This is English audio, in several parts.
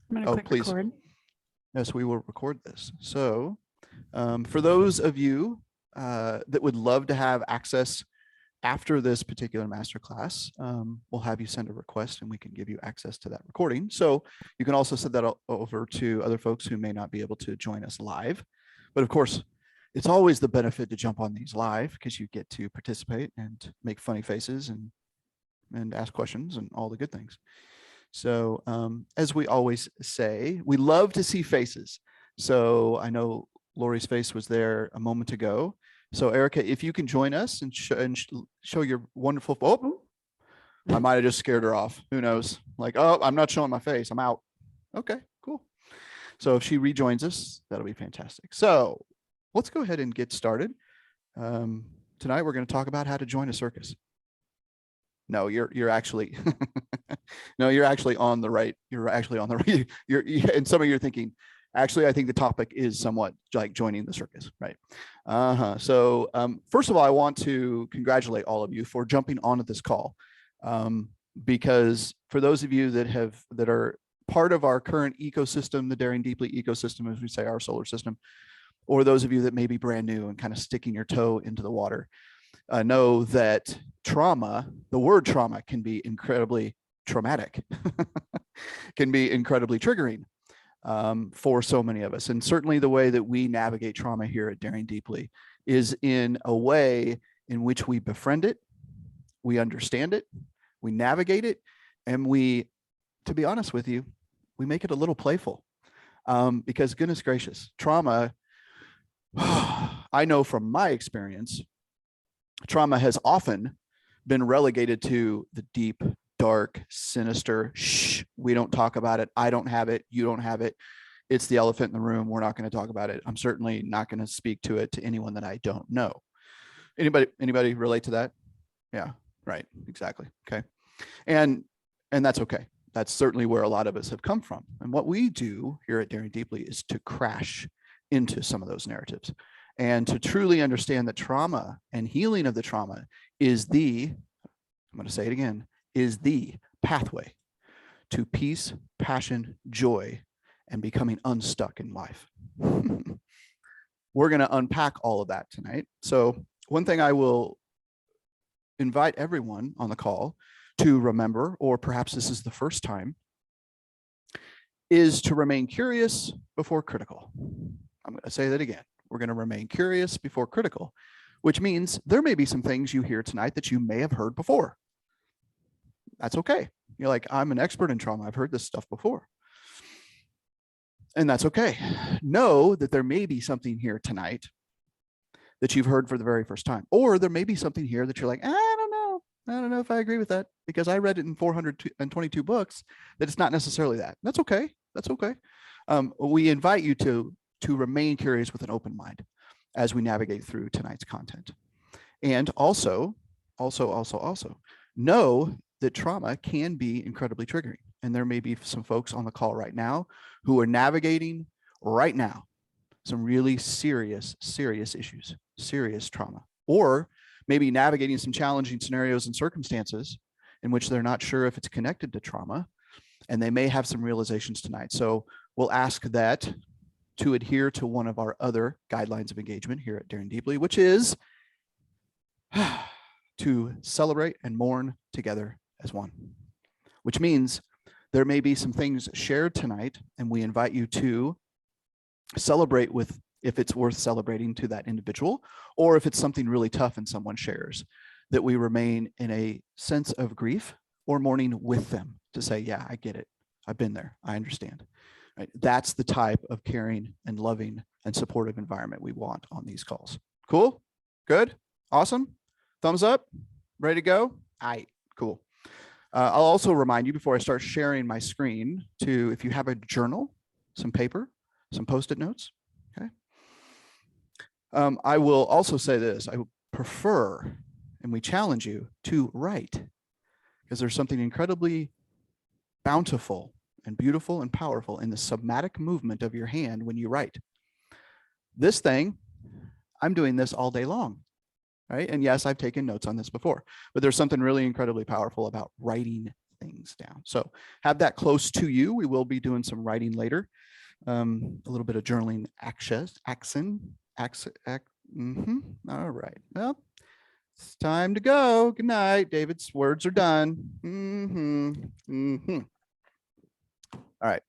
I'm going to Oh, click please. record. Yes, we will record this. So for those of you that would love to have access after this particular masterclass, we'll have you send a request and we can give you access to that recording. So you can also send that over to other folks who may not be able to join us live. But of course, it's always the benefit to jump on these live because you get to participate and make funny faces and ask questions and all the good things. So as we always say, we love to see faces. So I know Lori's face was there a moment ago. So Erica, if you can join us and show your wonderful, oh, I might have just scared her off. Who knows? Like, oh, I'm not showing my face. I'm out. Okay, cool. So if she rejoins us, that'll be fantastic. So let's go ahead and get started. Tonight, we're going to talk about how to join a circus. No, you're actually no, you're actually on the right. You're actually on the right. And some of you are thinking, actually, I think the topic is somewhat like joining the circus, right? So first of all, I want to congratulate all of you for jumping onto this call, because for those of you that are part of our current ecosystem, the Daring Deeply ecosystem, as we say, our solar system, or those of you that may be brand new and kind of sticking your toe into the water, know that trauma, the word trauma, can be incredibly traumatic, can be incredibly triggering for so many of us. And certainly the way that we navigate trauma here at Daring Deeply is in a way in which we befriend it, we understand it, we navigate it, and we, to be honest with you, we make it a little playful. Because goodness gracious, trauma, I know from my experience, trauma has often been relegated to the deep, dark, sinister, shh, we don't talk about it. I don't have it. You don't have it. It's the elephant in the room. We're not going to talk about it. I'm certainly not going to speak to it to anyone that I don't know. Anybody relate to that? Yeah, right. Exactly. Okay. And that's okay. That's certainly where a lot of us have come from. And what we do here at Daring Deeply is to crash into some of those narratives and to truly understand that trauma and healing of the trauma is I'm going to say it again, is the pathway to peace, passion, joy, and becoming unstuck in life. We're going to unpack all of that tonight. So one thing I will invite everyone on the call to remember, or perhaps this is the first time, is to remain curious before critical. I'm going to say that again. We're going to remain curious before critical, which means there may be some things you hear tonight that you may have heard before. That's okay. You're like, I'm an expert in trauma. I've heard this stuff before. And that's okay. Know that there may be something here tonight that you've heard for the very first time. Or there may be something here that you're like, I don't know. I don't know if I agree with that because I read it in 422 books that it's not necessarily that. That's okay. That's okay. We invite you to remain curious with an open mind as we navigate through tonight's content. And also know that trauma can be incredibly triggering. And there may be some folks on the call right now who are navigating right now some really serious issues, serious trauma, or maybe navigating some challenging scenarios and circumstances in which they're not sure if it's connected to trauma, and they may have some realizations tonight. So we'll ask that to adhere to one of our other guidelines of engagement here at Daring Deeply, which is to celebrate and mourn together as one, which means there may be some things shared tonight, and we invite you to celebrate with, if it's worth celebrating to that individual, or if it's something really tough and someone shares, that we remain in a sense of grief or mourning with them to say, yeah, I get it. I've been there. I understand. Right? That's the type of caring and loving and supportive environment we want on these calls. Cool? Good? Awesome? Thumbs up? Ready to go? All right, cool. I'll also remind you before I start sharing my screen to, if you have a journal, some paper, some Post-it notes, okay? I will also say this, I prefer, and we challenge you to write, because there's something incredibly bountiful and beautiful and powerful in the somatic movement of your hand when you write. This thing, I'm doing this all day long, right? And yes, I've taken notes on this before, but there's something really incredibly powerful about writing things down. So have that close to you. We will be doing some writing later. A little bit of journaling action. All right. Well, it's time to go. Good night. David's words are done. All right.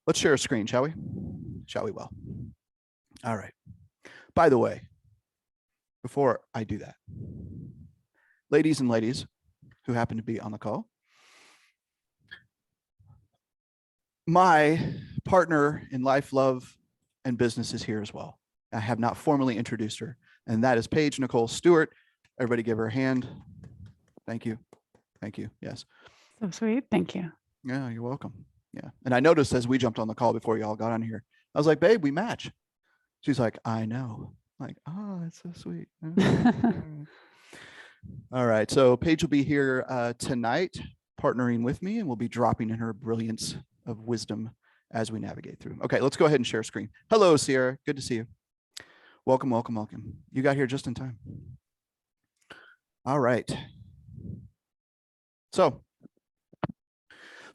Let's share a screen, shall we? Shall we? Well. All right. By the way, before I do that, ladies and ladies who happen to be on the call, my partner in life, love, and business is here as well. I have not formally introduced her, and that is Paige Nicole Stuart. Everybody give her a hand. Thank you. Thank you. Yes. So sweet. Thank you. Yeah, you're welcome. Yeah. And I noticed as we jumped on the call before y'all got on here, I was like, babe, we match. She's like, I know. I'm like, oh, that's so sweet. All right. So Paige will be here tonight, partnering with me, and we'll be dropping in her brilliance of wisdom as we navigate through. Okay, let's go ahead and share screen. Hello, Sierra. Good to see you. Welcome, welcome, welcome. You got here just in time. All right. So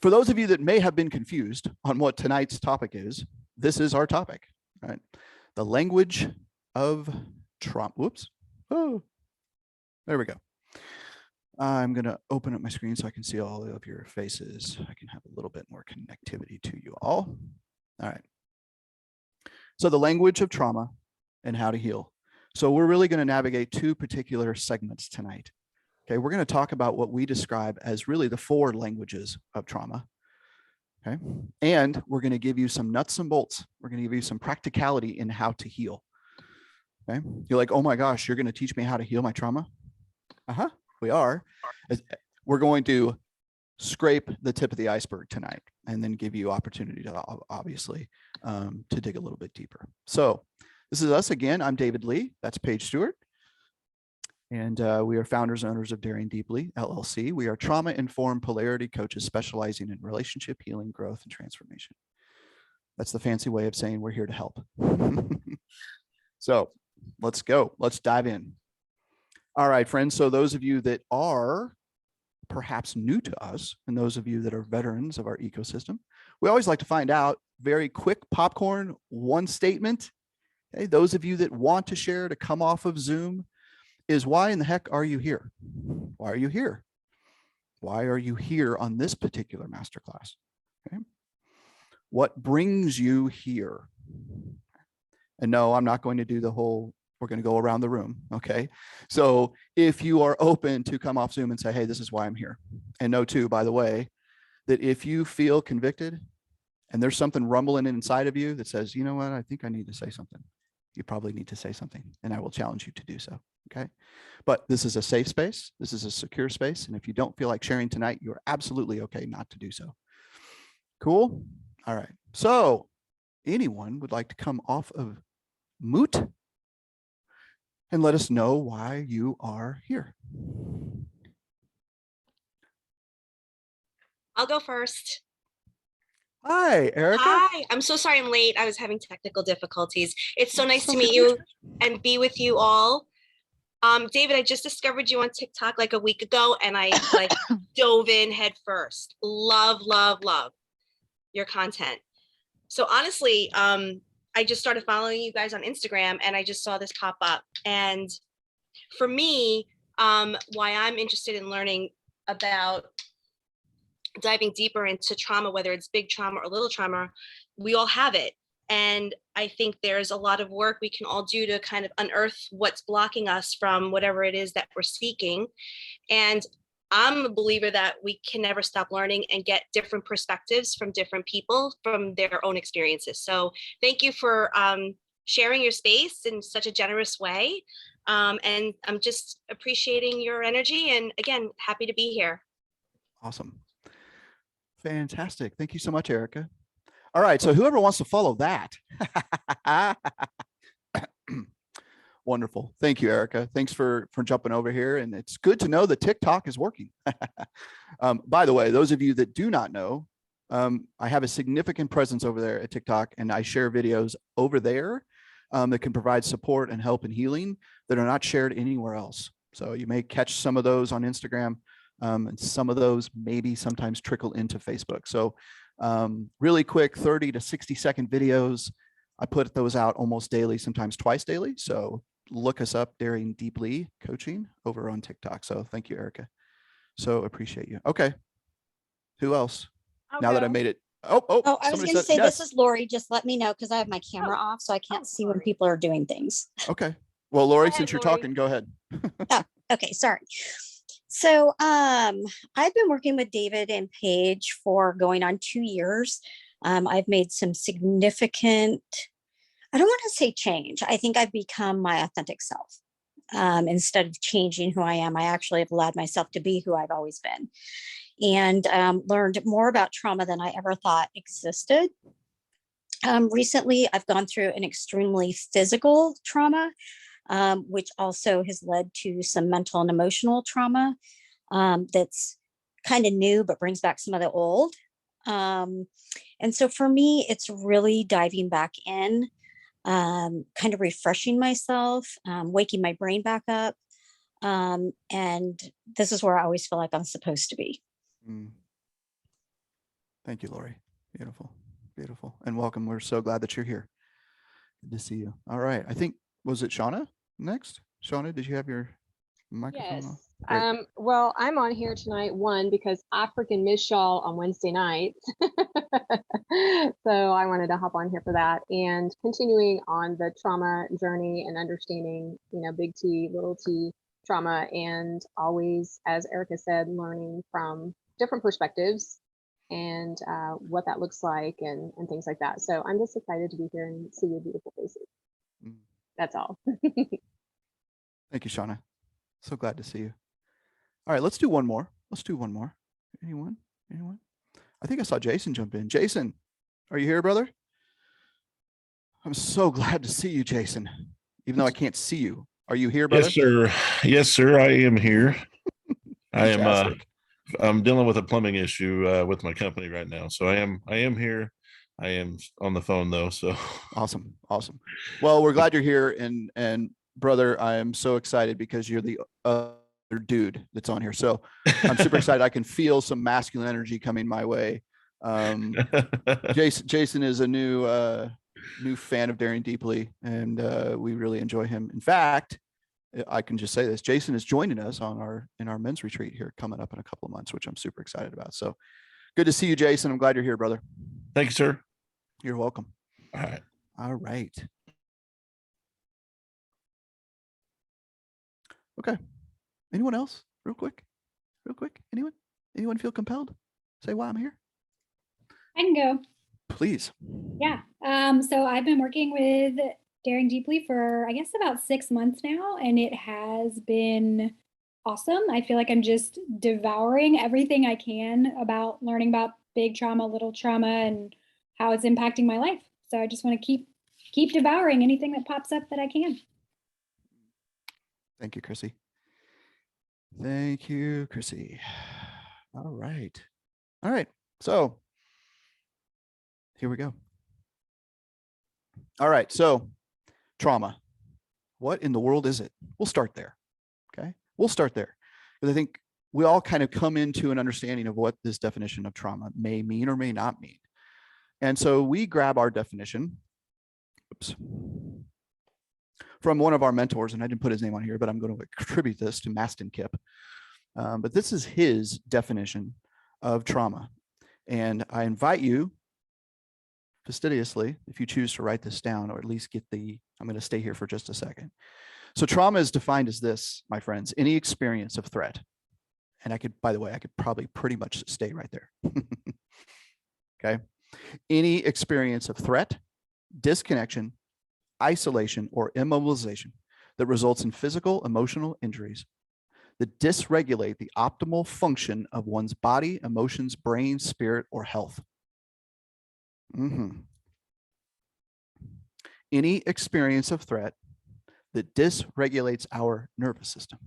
for those of you that may have been confused on what tonight's topic is, this is our topic, right? The language of trauma. Whoops. Oh, there we go. I'm going to open up my screen so I can see all of your faces. I can have a little bit more connectivity to you all. All right. So the language of trauma and how to heal. So we're really going to navigate two particular segments tonight. Okay, we're going to talk about what we describe as really the 4 languages of trauma. Okay, and we're going to give you some nuts and bolts. We're going to give you some practicality in how to heal. Okay, you're like, oh my gosh, you're going to teach me how to heal my trauma? We are. We're going to scrape the tip of the iceberg tonight and then give you opportunity to obviously to dig a little bit deeper. So this is us again. I'm David Lee. That's Paige Stuart. And we are founders and owners of Daring Deeply, LLC. We are trauma-informed polarity coaches specializing in relationship healing, growth, and transformation. That's the fancy way of saying we're here to help. So let's go. Let's dive in. All right, friends. So those of you that are perhaps new to us, and those of you that are veterans of our ecosystem, we always like to find out, very quick popcorn, one statement. Okay, those of you that want to share, to come off of Zoom, is why in the heck are you here? Why are you here? Why are you here on this particular masterclass? Okay. What brings you here? And no, I'm not going to do the whole, we're going to go around the room. Okay. So if you are open to come off Zoom and say, hey, this is why I'm here. And know too, by the way, that if you feel convicted and there's something rumbling inside of you that says, you know what, I think I need to say something. You probably need to say something, and I will challenge you to do so. Okay. But this is a safe space. This is a secure space. And if you don't feel like sharing tonight, you're absolutely okay not to do so. Cool. All right. So anyone would like to come off of mute and let us know why you are here? I'll go first. Hi, Erica. Hi, I'm so sorry I'm late. I was having technical difficulties. It's so nice to meet you and be with you all. David, I just discovered you on TikTok like a week ago, and I like dove in head first. Love, love, love your content. So honestly, I just started following you guys on Instagram, and I just saw this pop up. And for me, why I'm interested in learning about diving deeper into trauma, whether it's big trauma or little trauma, we all have it. And I think there's a lot of work we can all do to kind of unearth what's blocking us from whatever it is that we're seeking. And I'm a believer that we can never stop learning and get different perspectives from different people from their own experiences. So thank you for sharing your space in such a generous way. And I'm just appreciating your energy. And again, happy to be here. Awesome. Fantastic. Thank you so much, Erica. All right. So whoever wants to follow that. Wonderful. Thank you, Erica. Thanks for jumping over here. And it's good to know that TikTok is working. By the way, those of you that do not know, I have a significant presence over there at TikTok, and I share videos over there that can provide support and help and healing that are not shared anywhere else. So you may catch some of those on Instagram. And some of those maybe sometimes trickle into Facebook. So really quick 30 to 60-second videos. I put those out almost daily, sometimes twice daily. So look us up, Daring Deeply Coaching, over on TikTok. So thank you, Erica. So appreciate you. Okay. Who else? Now that I made it. Oh, I was going to say, this is Lori. Just let me know, because I have my camera off, so I can't see when people are doing things. Okay. Well, Lori, ahead, since you're Lori. talking, go ahead. Oh, okay. Sorry. So I've been working with David and Paige for going on 2 years. I've made some significant, I don't want to say change. I think I've become my authentic self. Instead of changing who I am, I actually have allowed myself to be who I've always been, and learned more about trauma than I ever thought existed. Recently, I've gone through an extremely physical trauma, which also has led to some mental and emotional trauma that's kind of new, but brings back some of the old. And so for me, it's really diving back in, kind of refreshing myself, waking my brain back up. And this is where I always feel like I'm supposed to be. Thank you, Lori. Beautiful, beautiful. And welcome. We're so glad that you're here. Good to see you. All right. I think, was it Shauna next? Shauna, did you have your microphone on? Yes. Well, I'm on here tonight, one, because I freaking miss y'all on Wednesday nights. So I wanted to hop on here for that, and continuing on the trauma journey and understanding, big T, little t trauma, and always, as Erica said, learning from different perspectives and what that looks like and things like that. So I'm just excited to be here and see your beautiful faces. That's all. Thank you, Shauna. So glad to see you. All right, let's do one more. Let's do one more. Anyone? I think I saw Jason jump in. Jason, are you here, brother? I'm so glad to see you, Jason, even though I can't see you. Are you here, brother? Yes, sir. Yes, sir. I am here. I'm dealing with a plumbing issue with my company right now. So I am here. I am on the phone though. So awesome. Well, we're glad you're here. And brother, I am so excited because you're the other dude that's on here. So I'm super excited. I can feel some masculine energy coming my way. Jason is a new fan of Daring Deeply, and we really enjoy him. In fact, I can just say this: Jason is joining us in our men's retreat here coming up in a couple of months, which I'm super excited about. So good to see you, Jason. I'm glad you're here, brother. Thank you, sir. You're welcome. All right. Okay. Anyone else? Real quick. Anyone feel compelled? Say why I'm here. I can go. Please. Yeah. So I've been working with Daring Deeply for, I guess, about 6 months now, and it has been awesome. I feel like I'm just devouring everything I can about learning about big trauma, little trauma, and how it's impacting my life. So I just want to keep devouring anything that pops up that I can. Thank you, Chrissy. Thank you, Chrissy. All right. So here we go. All right. So trauma. What in the world is it? We'll start there. Okay. We'll start there because I think we all kind of come into an understanding of what this definition of trauma may mean or may not mean. And so we grab our definition from one of our mentors, and I didn't put his name on here, but I'm going to attribute this to Mastin Kipp. But this is his definition of trauma. And I invite you fastidiously, if you choose to write this down, or at least I'm going to stay here for just a second. So trauma is defined as this, my friends: any experience of threat. And by the way, I could probably pretty much stay right there. Okay. Any experience of threat, disconnection, isolation, or immobilization that results in physical, emotional injuries that dysregulate the optimal function of one's body, emotions, brain, spirit, or health. Any experience of threat that dysregulates our nervous system.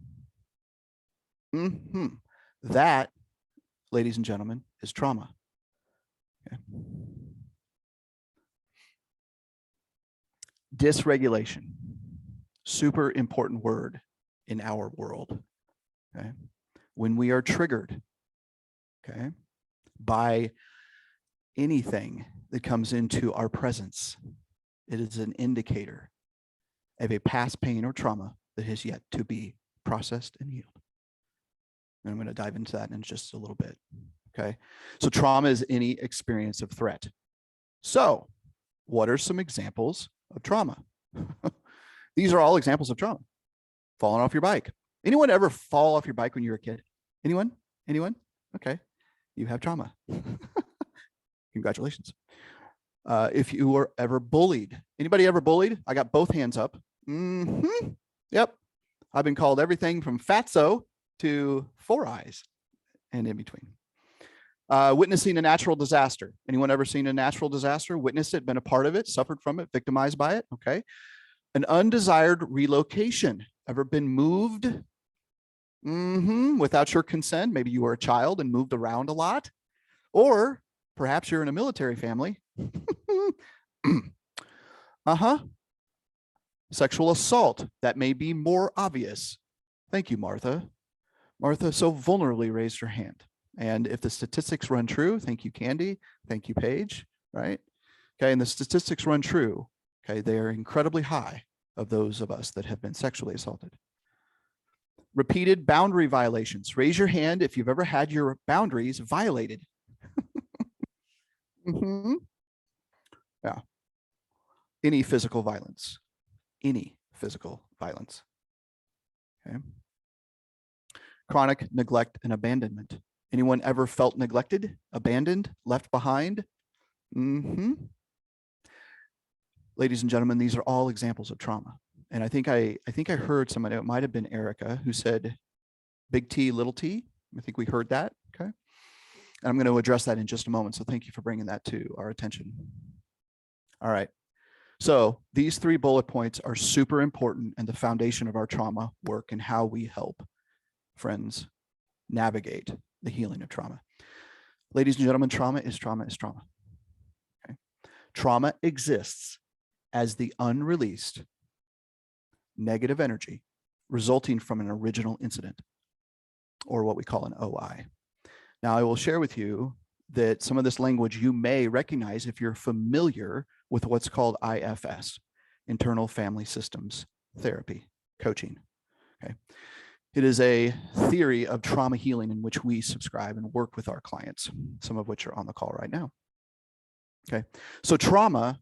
That, ladies and gentlemen, is trauma. Okay. Dysregulation, super important word in our world. Okay. when we are triggered, okay, by anything that comes into our presence, it is an indicator of a past pain or trauma that has yet to be processed and healed. And I'm going to dive into that in just a little bit. Okay. So trauma is any experience of threat. So what are some examples of trauma? These are all examples of trauma. Falling off your bike. Anyone ever fall off your bike when you were a kid? Anyone? Anyone? Okay. You have trauma. Congratulations. If you were ever bullied. Anybody ever bullied? I got both hands up. Yep. I've been called everything from fatso to 4 eyes and in between. Witnessing a natural disaster. Anyone ever seen a natural disaster? Witnessed it, been a part of it, suffered from it, victimized by it? Okay. An undesired relocation. Ever been moved without your consent? Maybe you were a child and moved around a lot. Or perhaps you're in a military family. Sexual assault. That may be more obvious. Thank you, Martha. Martha so vulnerably raised her hand. And if the statistics run true, thank you, Candy. Thank you, Paige, right? Okay, and the statistics run true. Okay, they are incredibly high of those of us that have been sexually assaulted. Repeated boundary violations. Raise your hand if you've ever had your boundaries violated. Yeah. Any physical violence. Any physical violence. Okay. Chronic neglect and abandonment. Anyone ever felt neglected, abandoned, left behind? Ladies and gentlemen, these are all examples of trauma. And I think I heard somebody, it might have been Erica, who said big T, little t. I think we heard that. Okay. And I'm going to address that in just a moment. So thank you for bringing that to our attention. All right. So these 3 bullet points are super important and the foundation of our trauma work and how we help friends navigate the healing of trauma. Ladies and gentlemen, trauma is trauma is trauma. Okay. Trauma exists as the unreleased negative energy resulting from an original incident, or what we call an OI. Now, I will share with you that some of this language you may recognize if you're familiar with what's called IFS, Internal Family Systems Therapy Coaching. Okay. It is a theory of trauma healing in which we subscribe and work with our clients, some of which are on the call right now. Okay. So trauma,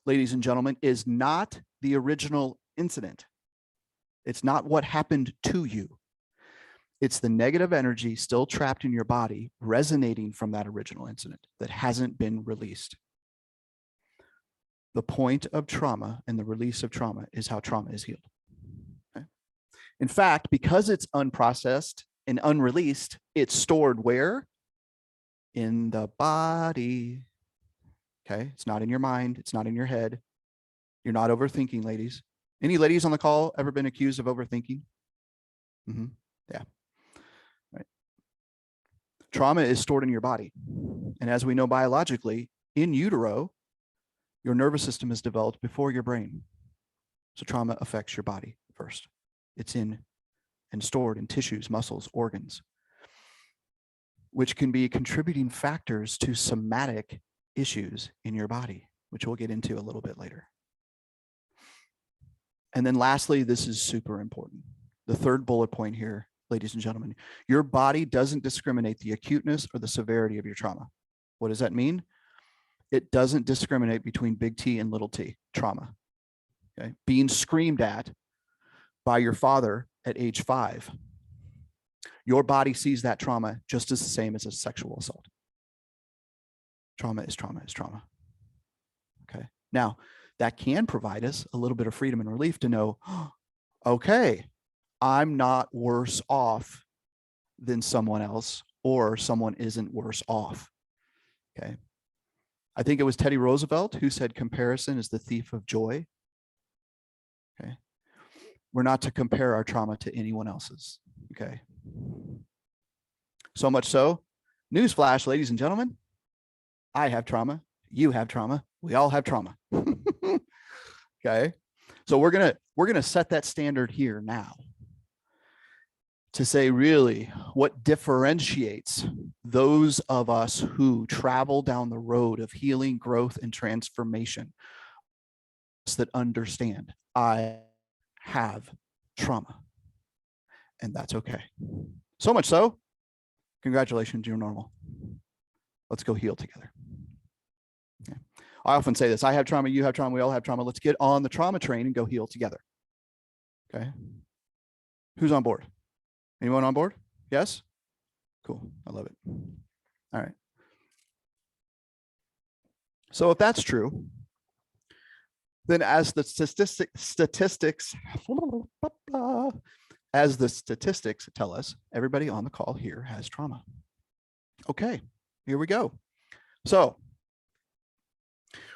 ladies and gentlemen, is not the original incident. It's not what happened to you. It's the negative energy still trapped in your body, resonating from that original incident that hasn't been released. The point of trauma and the release of trauma is how trauma is healed. Okay? In fact, because it's unprocessed and unreleased, it's stored where? In the body. Okay, it's not in your mind. It's not in your head. You're not overthinking, ladies. Any ladies on the call ever been accused of overthinking? Yeah. Right. Trauma is stored in your body. And as we know biologically, in utero, your nervous system is developed before your brain. So trauma affects your body first. It's in and stored in tissues, muscles, organs, which can be contributing factors to somatic issues in your body, which we'll get into a little bit later. And then lastly, this is super important. The 3rd bullet point here, ladies and gentlemen, your body doesn't discriminate the acuteness or the severity of your trauma. What does that mean? It doesn't discriminate between big T and little t trauma. Okay, being screamed at by your father at age 5, your body sees that trauma just as the same as a sexual assault. Trauma is trauma is trauma. Okay, now that can provide us a little bit of freedom and relief to know, okay, I'm not worse off than someone else, or someone isn't worse off. Okay. I think it was Teddy Roosevelt who said comparison is the thief of joy. Okay. We're not to compare our trauma to anyone else's. Okay. So much so, newsflash, ladies and gentlemen, I have trauma. You have trauma. We all have trauma. Okay. So we're gonna set that standard here now. to say really what differentiates those of us who travel down the road of healing, growth, and transformation that understand I have trauma, and that's okay. So much so, congratulations, you're normal. Let's go heal together. Okay. I often say this, I have trauma, you have trauma, we all have trauma. Let's get on the trauma train and go heal together. Okay. Who's on board? Anyone on board? Yes? Cool. I love it. All right. So if that's true, then as the statistics tell us, everybody on the call here has trauma. Okay, here we go. So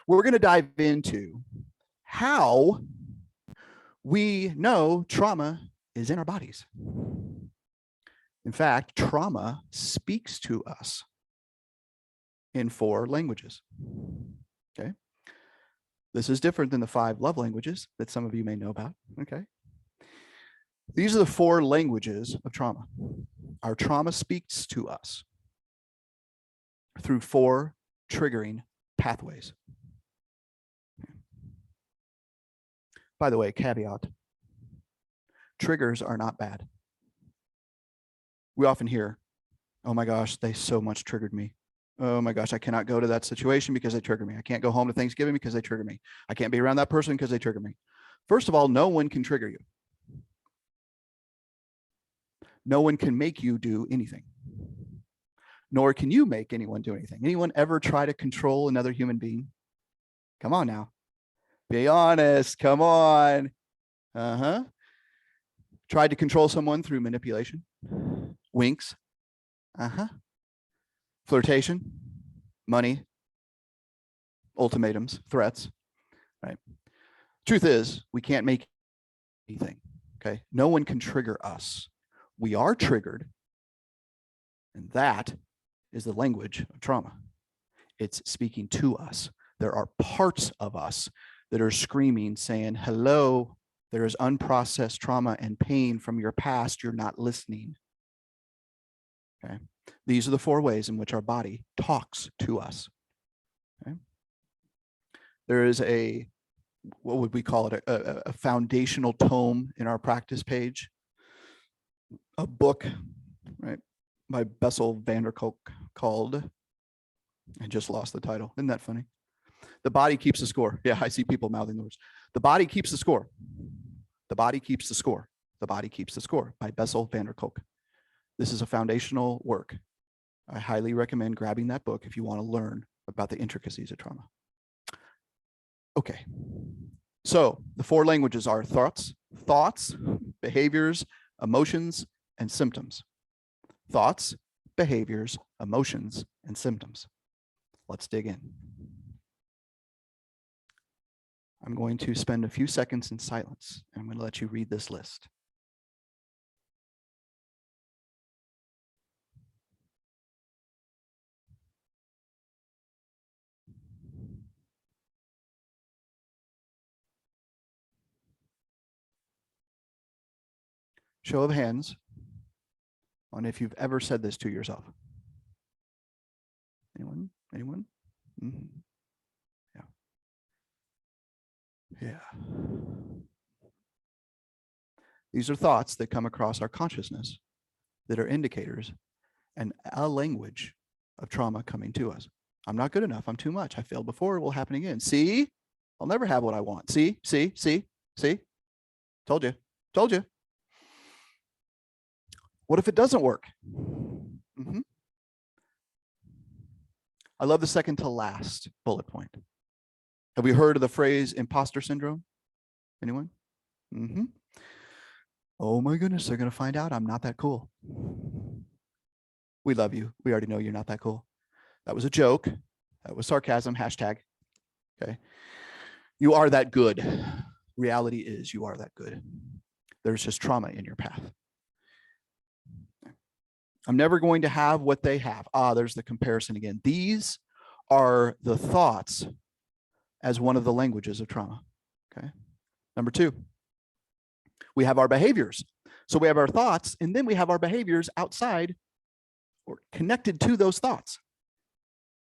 we're going to dive into how we know trauma is in our bodies. In fact, trauma speaks to us in 4 languages. Okay. This is different than the 5 love languages that some of you may know about. Okay. These are the 4 languages of trauma. Our trauma speaks to us through 4 triggering pathways. By the way, caveat, triggers are not bad. We often hear, oh my gosh, they so much triggered me. Oh my gosh, I cannot go to that situation because they trigger me. I can't go home to Thanksgiving because they trigger me. I can't be around that person because they trigger me. First of all, no one can trigger you. No one can make you do anything. Nor can you make anyone do anything. Anyone ever try to control another human being? Come on now. Be honest. Come on. Tried to control someone through manipulation, winks, flirtation, money, ultimatums, threats, right? Truth is, we can't make anything, okay? No one can trigger us. We are triggered, and that is the language of trauma. It's speaking to us. There are parts of us that are screaming, saying, hello, there is unprocessed trauma and pain from your past. You're not listening. Okay. These are the 4 ways in which our body talks to us. Okay. There is what would we call it? A foundational tome in our practice page, a book, right, by Bessel van der Kolk called, I just lost the title. Isn't that funny? The body keeps the score. Yeah, I see people mouthing the words. The body keeps the score. The body keeps the score. The body keeps the score by Bessel van der Kolk. This is a foundational work. I highly recommend grabbing that book if you want to learn about the intricacies of trauma. Okay. So the 4 languages are thoughts, behaviors, emotions, and symptoms. Thoughts, behaviors, emotions, and symptoms. Let's dig in. I'm going to spend a few seconds in silence, and I'm going to let you read this list. Show of hands on if you've ever said this to yourself. Anyone? Anyone? Mm-hmm. Yeah. These are thoughts that come across our consciousness that are indicators and a language of trauma coming to us. I'm not good enough. I'm too much. I failed before. It will happen again. See? I'll never have what I want. See? Told you. What if it doesn't work? Mm-hmm. I love the second to last bullet point. Have we heard of the phrase imposter syndrome? Anyone? Mm-hmm. Oh my goodness, they're going to find out I'm not that cool. We love you. We already know you're not that cool. That was a joke. That was sarcasm, hashtag. Okay. You are that good. Reality is you are that good. There's just trauma in your path. I'm never going to have what they have. There's the comparison again. These are the thoughts as one of the languages of trauma. Okay. Number 2, we have our behaviors. So we have our thoughts, and then we have our behaviors outside or connected to those thoughts.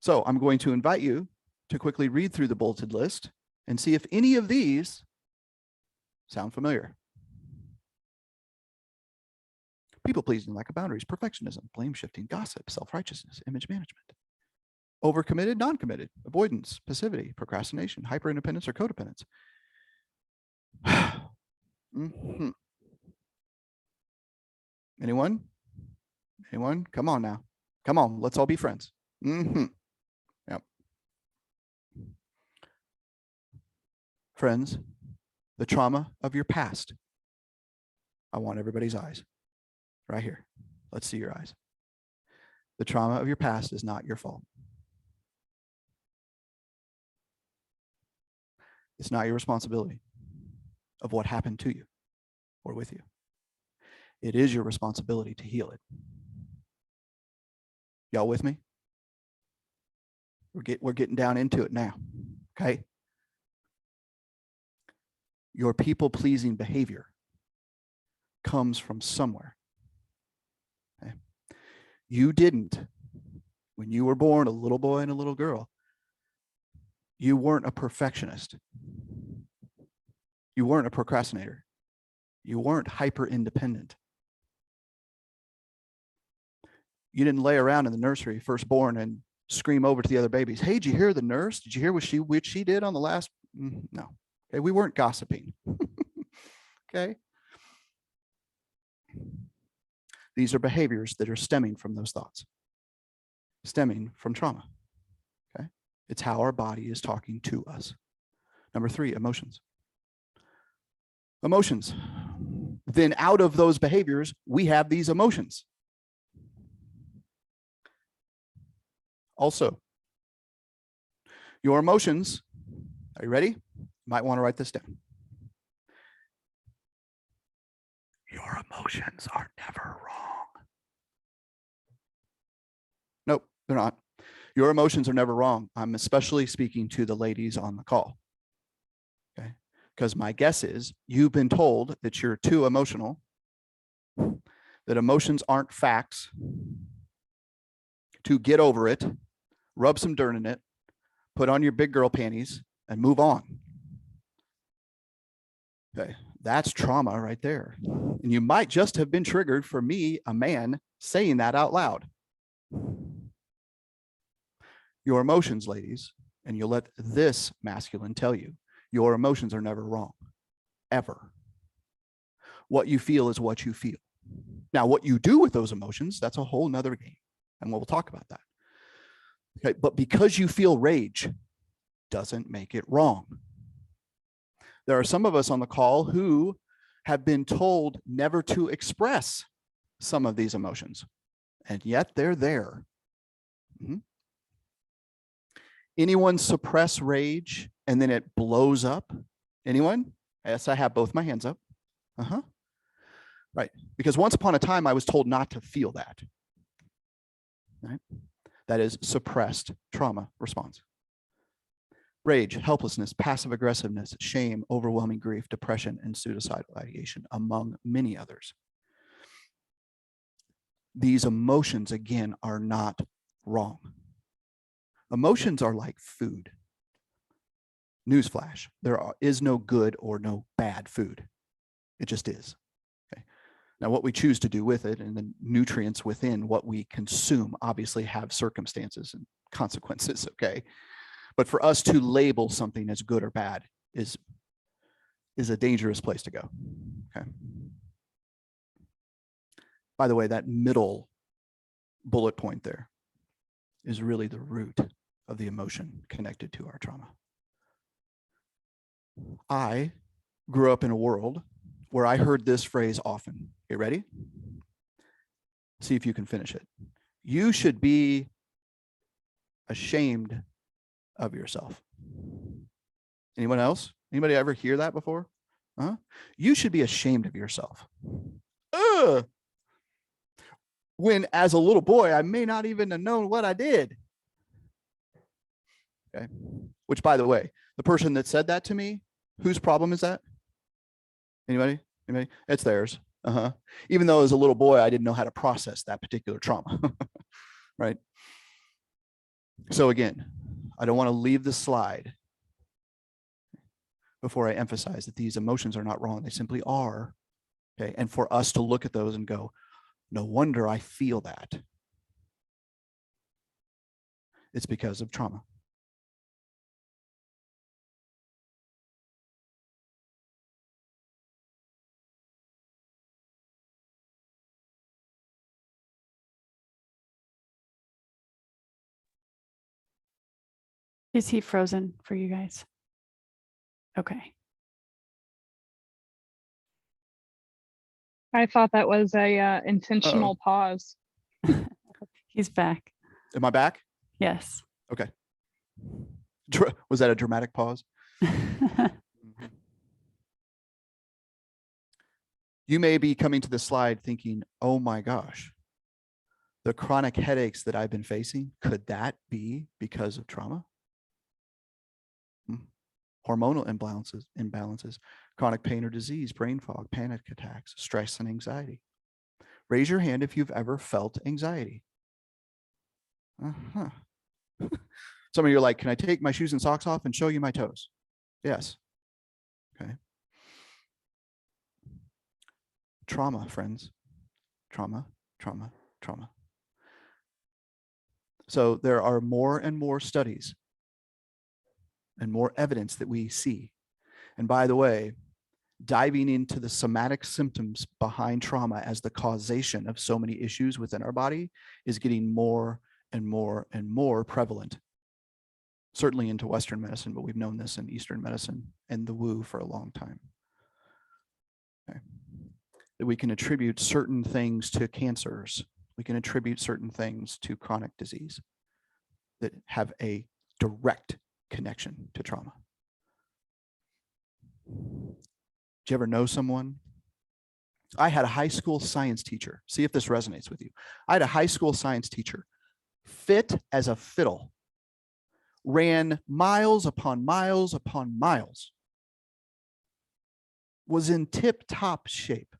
So I'm going to invite you to quickly read through the bulleted list and see if any of these sound familiar. People pleasing, lack of boundaries, perfectionism, blame shifting, gossip, self-righteousness, image management, overcommitted, non-committed, avoidance, passivity, procrastination, hyper-independence, or codependence. Anyone? Anyone? Come on now. Come on, let's all be friends. Yep. Friends, the trauma of your past. I want everybody's eyes right here. Let's see your eyes. The trauma of your past is not your fault. It's not your responsibility of what happened to you or with you. It is your responsibility to heal it. Y'all with me? We're getting down into it now, okay? Your people-pleasing behavior comes from somewhere. Okay? You didn't, when you were born, a little boy and a little girl, you weren't a perfectionist. You weren't a procrastinator. You weren't hyper-independent. You didn't lay around in the nursery, firstborn, and scream over to the other babies, hey, did you hear the nurse? Did you hear what she did on the last? No. Okay, we weren't gossiping. Okay. These are behaviors that are stemming from those thoughts, stemming from trauma. Okay. It's how our body is talking to us. Number 3, emotions. Emotions. Then out of those behaviors, we have these emotions. Also, your emotions, are you ready? You might want to write this down. Your emotions are never wrong. Nope, they're not. Your emotions are never wrong. I'm especially speaking to the ladies on the call. Okay, because my guess is you've been told that you're too emotional, that emotions aren't facts, to get over it, rub some dirt in it, put on your big girl panties, and move on. Okay, that's trauma right there. And you might just have been triggered for me, a man, saying that out loud. Your emotions, ladies, and you'll let this masculine tell you, your emotions are never wrong, ever. What you feel is what you feel. Now, what you do with those emotions, that's a whole nother game, and we'll talk about that. Okay, but because you feel rage doesn't make it wrong. There are some of us on the call who have been told never to express some of these emotions, and yet they're there. Anyone suppress rage and then it blows up? Anyone? Yes, I have both my hands up. Right, because once upon a time I was told not to feel that. Right? That is suppressed trauma response. Rage, helplessness, passive aggressiveness, shame, overwhelming grief, depression, and suicidal ideation, among many others. These emotions, again, are not wrong. Emotions are like food. Newsflash, there is no good or no bad food. It just is. Okay. Now, what we choose to do with it and the nutrients within what we consume obviously have circumstances and consequences, okay? But for us to label something as good or bad is a dangerous place to go, okay? By the way, that middle bullet point there is really the root of the emotion connected to our trauma. I grew up in a world where I heard this phrase often. You ready? See if you can finish it. You should be ashamed of yourself. Anyone else? Anybody ever hear that before? You should be ashamed of yourself. When as a little boy, I may not even have known what I did. Okay. Which, by the way, the person that said that to me, whose problem is that? Anybody? Anybody? It's theirs. Even though as a little boy, I didn't know how to process that particular trauma, right? So again, I don't want to leave the slide before I emphasize that these emotions are not wrong. They simply are, okay? And for us to look at those and go, no wonder I feel that. It's because of trauma. Is he frozen for you guys? Okay. I thought that was a intentional pause. He's back. Am I back? Yes. Okay. Was that a dramatic pause? You may be coming to the slide thinking, oh my gosh, the chronic headaches that I've been facing, could that be because of trauma? Hormonal imbalances, chronic pain or disease, brain fog, panic attacks, stress and anxiety. Raise your hand if you've ever felt anxiety. Some of you are like, can I take my shoes and socks off and show you my toes? Yes. Okay. Trauma, friends. Trauma, trauma, trauma. So there are more and more studies and more evidence that we see. And by the way, diving into the somatic symptoms behind trauma as the causation of so many issues within our body is getting more and more and more prevalent. Certainly into Western medicine, but we've known this in Eastern medicine and the woo for a long time. Okay. That we can attribute certain things to cancers. We can attribute certain things to chronic disease that have a direct connection to trauma. Did you ever know someone? I had a high school science teacher. See if this resonates with you. I had a high school science teacher, fit as a fiddle, ran miles upon miles upon miles, was in tip-top shape,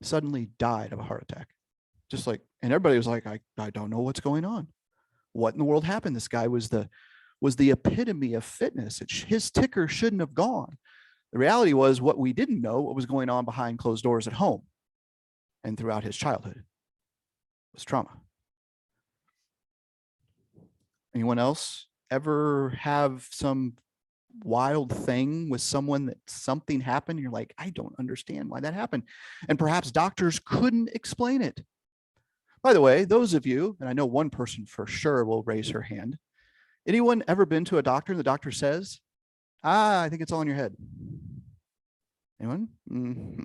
suddenly died of a heart attack. Just like, and everybody was like, I don't know what's going on. What in the world happened? This guy was the epitome of fitness. His ticker shouldn't have gone. The reality was what we didn't know, what was going on behind closed doors at home and throughout his childhood was trauma. Anyone else ever have some wild thing with someone that something happened? You're like, I don't understand why that happened. And perhaps doctors couldn't explain it. By the way, those of you, and I know one person for sure will raise her hand. Anyone ever been to a doctor and the doctor says, I think it's all in your head? Anyone? Mm-hmm.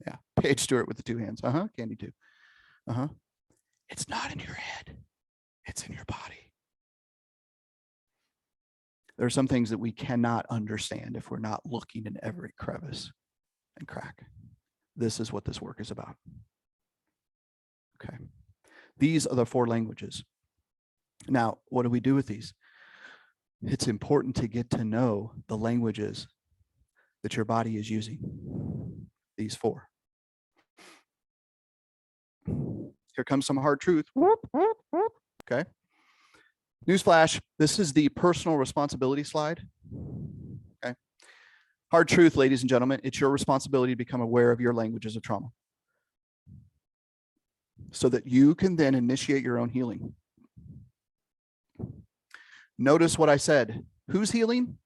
Yeah, Paige Stuart with the two hands. Candy too. It's not in your head. It's in your body. There are some things that we cannot understand if we're not looking in every crevice and crack. This is what this work is about. Okay. These are the 4 languages. Now, what do we do with these? It's important to get to know the languages that your body is using. These 4. Here comes some hard truth. Okay. Newsflash, this is the personal responsibility slide. Okay. Hard truth, ladies and gentlemen, it's your responsibility to become aware of your languages of trauma so that you can then initiate your own healing. Notice what I said. Who's healing?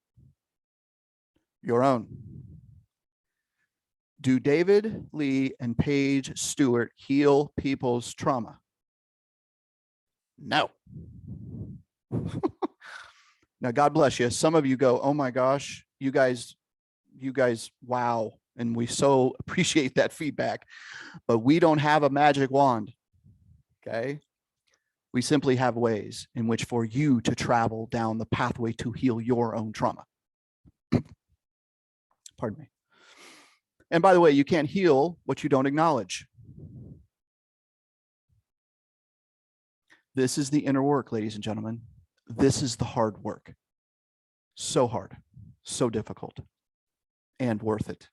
Your own. Do David, Lee, and Paige Stuart heal people's trauma? No. Now, God bless you. Some of you go, oh my gosh, you guys, wow. And we so appreciate that feedback, but we don't have a magic wand. Okay. We simply have ways in which for you to travel down the pathway to heal your own trauma. Pardon me. And by the way, you can't heal what you don't acknowledge. This is the inner work, ladies and gentlemen. This is the hard work. So hard, so difficult, and worth it.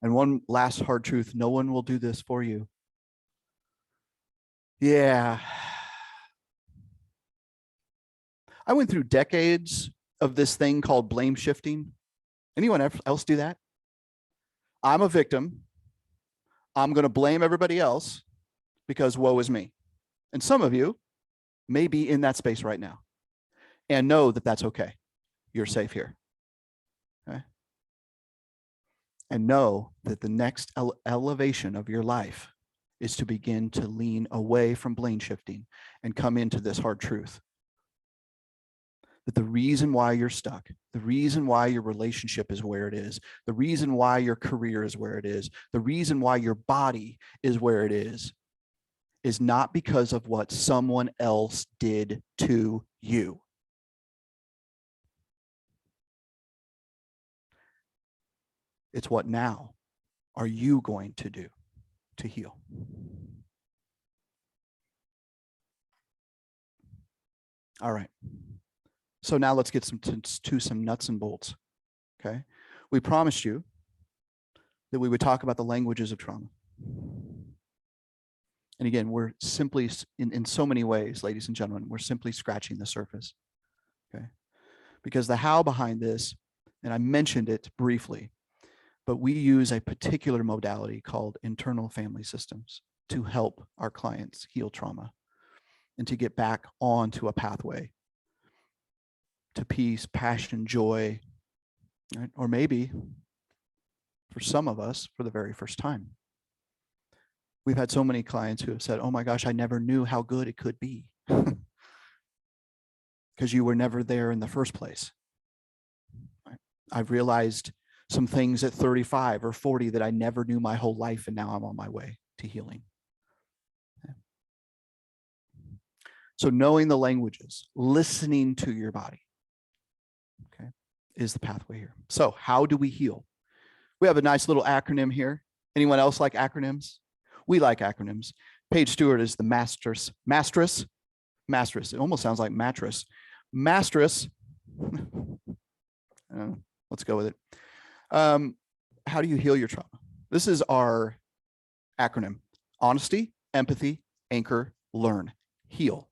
And one last hard truth, no one will do this for you. Yeah. I went through decades of this thing called blame shifting. Anyone else do that? I'm a victim. I'm going to blame everybody else because woe is me. And some of you may be in that space right now and know that that's okay. You're safe here. Okay? And know that the next elevation of your life is to begin to lean away from blame shifting and come into this hard truth. That the reason why you're stuck, the reason why your relationship is where it is, the reason why your career is where it is, the reason why your body is where it is not because of what someone else did to you. It's what now are you going to do to heal? All right. So now let's get to some nuts and bolts. Okay. We promised you that we would talk about the languages of trauma. And again, we're simply, in so many ways, ladies and gentlemen, we're simply scratching the surface. Okay. Because the how behind this, and I mentioned it briefly, but we use a particular modality called internal family systems to help our clients heal trauma and to get back onto a pathway to peace, passion, joy, right? Or maybe for some of us, for the very first time. We've had so many clients who have said, oh my gosh, I never knew how good it could be because you were never there in the first place. Right? I've realized some things at 35 or 40 that I never knew my whole life, and now I'm on my way to healing. Okay. So knowing the languages, listening to your body, okay, is the pathway here. So how do we heal? We have a nice little acronym here. Anyone else like acronyms? We like acronyms. Paige Stuart is the mastress. It almost sounds like mattress. Mastress. Let's go with it. How do you heal your trauma? This is our acronym: honesty, empathy, anchor, learn, heal.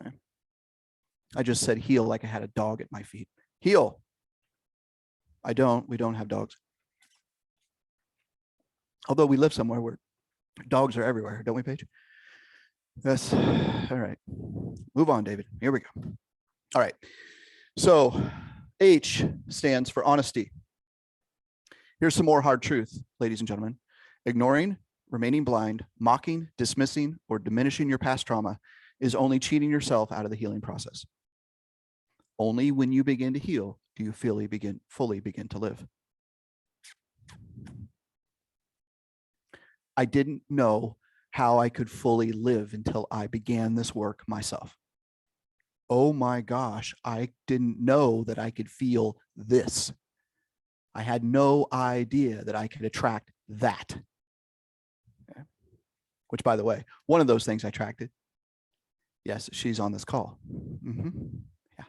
Okay. I just said heal like I had a dog at my feet. Heal. We don't have dogs. Although we live somewhere where dogs are everywhere, don't we, Paige? Yes. All right. Move on, David. Here we go. All right. So H stands for honesty. Here's some more hard truth, ladies and gentlemen. Ignoring, remaining blind, mocking, dismissing, or diminishing your past trauma is only cheating yourself out of the healing process. Only when you begin to heal do you fully begin to live. I didn't know how I could fully live until I began this work myself. Oh my gosh, I didn't know that I could feel this. I had no idea that I could attract that. Okay. Which, by the way, one of those things I attracted. Yes, she's on this call. Yeah.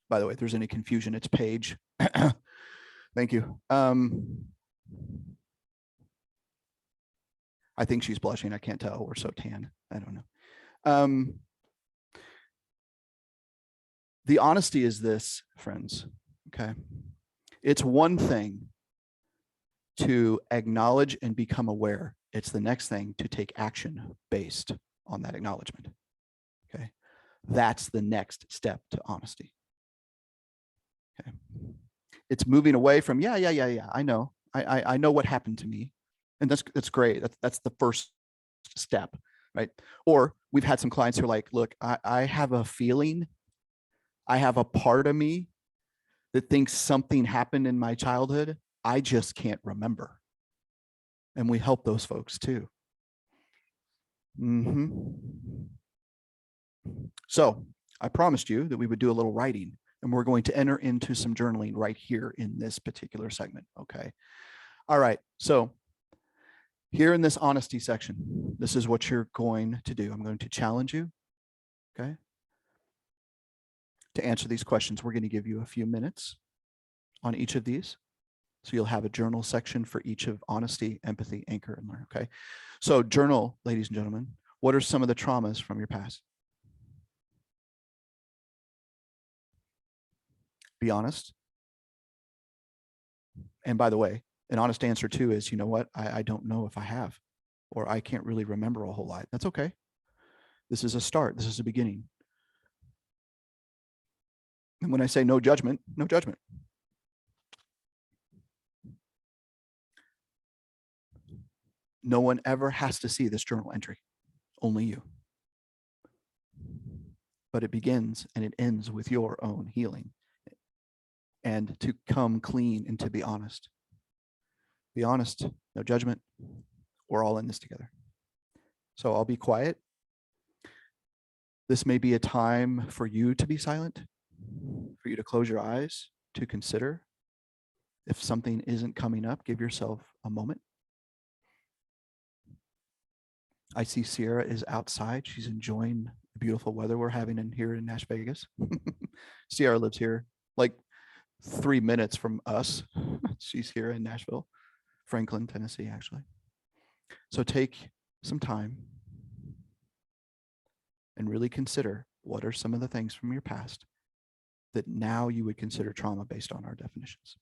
By the way, if there's any confusion, it's Paige. Thank you. I think she's blushing. I can't tell. We're so tan. I don't know. The honesty is this, friends. Okay. It's one thing to acknowledge and become aware. It's the next thing to take action based on that acknowledgement. Okay. That's the next step to honesty. Okay. It's moving away from, yeah. I know. I know what happened to me. And that's great. That's the first step, right? Or we've had some clients who are like, look, I have a feeling, I have a part of me that thinks something happened in my childhood. I just can't remember. And we help those folks too. So I promised you that we would do a little writing, and we're going to enter into some journaling right here in this particular segment. Okay. All right. So here in this honesty section, this is what you're going to do. I'm going to challenge you. Okay. To answer these questions, we're going to give you a few minutes on each of these. So you'll have a journal section for each of honesty, empathy, anchor, and learn. Okay. So journal, ladies and gentlemen, what are some of the traumas from your past? Be honest. And by the way, an honest answer too is, you know what? I don't know if I have, or I can't really remember a whole lot. That's okay. This is a start. This is a beginning. And when I say no judgment, no judgment. No one ever has to see this journal entry, only you. But it begins and it ends with your own healing. And to come clean and to be honest. Be honest, no judgment. We're all in this together. So I'll be quiet. This may be a time for you to be silent, for you to close your eyes, to consider. If something isn't coming up, give yourself a moment. I see Sierra is outside. She's enjoying the beautiful weather we're having in here in Nash Vegas. Sierra lives here like 3 minutes from us. She's here in Nashville, Franklin, Tennessee, actually. So take some time and really consider what are some of the things from your past that now you would consider trauma based on our definitions.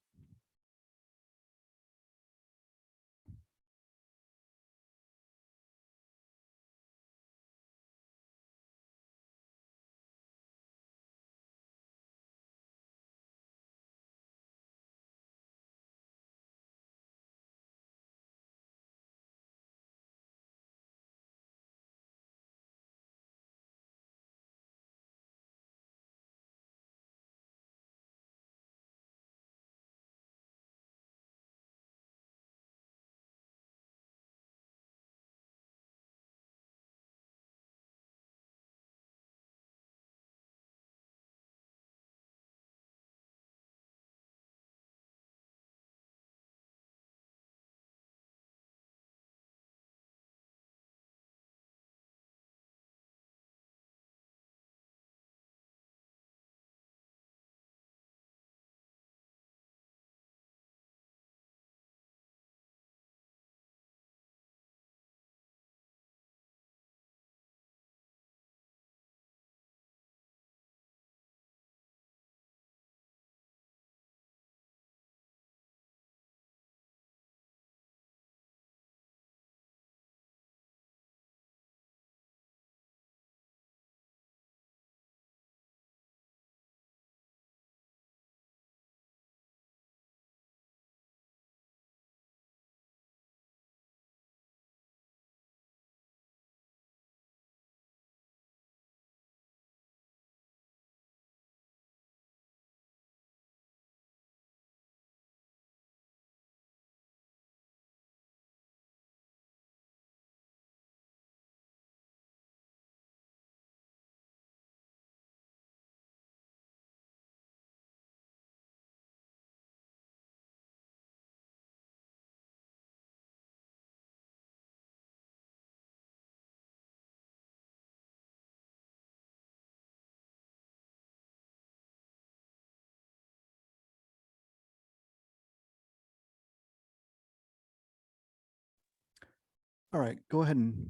All right, go ahead and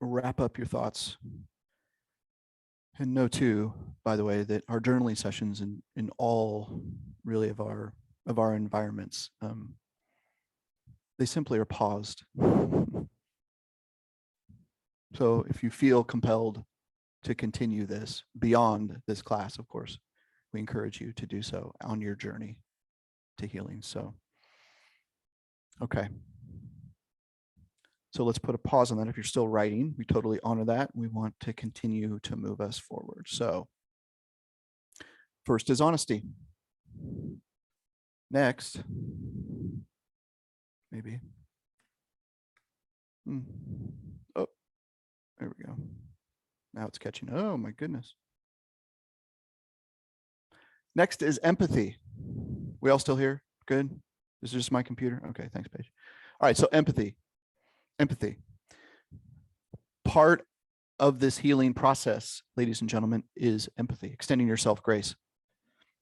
wrap up your thoughts. And know too, by the way, that our journaling sessions in all really of our environments, they simply are paused. So if you feel compelled to continue this beyond this class, of course, we encourage you to do so on your journey to healing. So, okay. So let's put a pause on that. If you're still writing, we totally honor that. We want to continue to move us forward. So first is honesty. Next, maybe. Oh, there we go. Now it's catching. Oh my goodness. Next is empathy. We all still here? Good. Is this just my computer? Okay, thanks, Paige. All right, so empathy. Empathy. Part of this healing process, ladies and gentlemen, is empathy, extending yourself grace,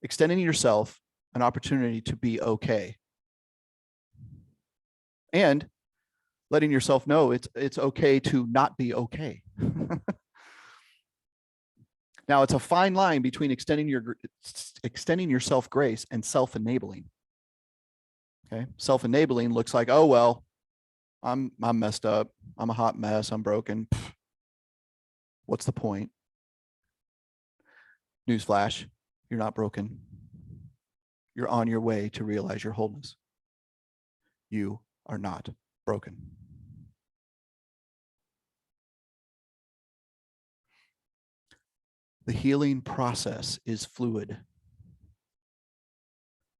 extending yourself an opportunity to be okay, and letting yourself know it's okay to not be okay. Now, it's a fine line between extending yourself grace and self-enabling. Okay, self-enabling looks like, oh well, I'm messed up, I'm a hot mess, I'm broken. Pfft. What's the point? Newsflash, you're not broken. You're on your way to realize your wholeness. You are not broken. The healing process is fluid.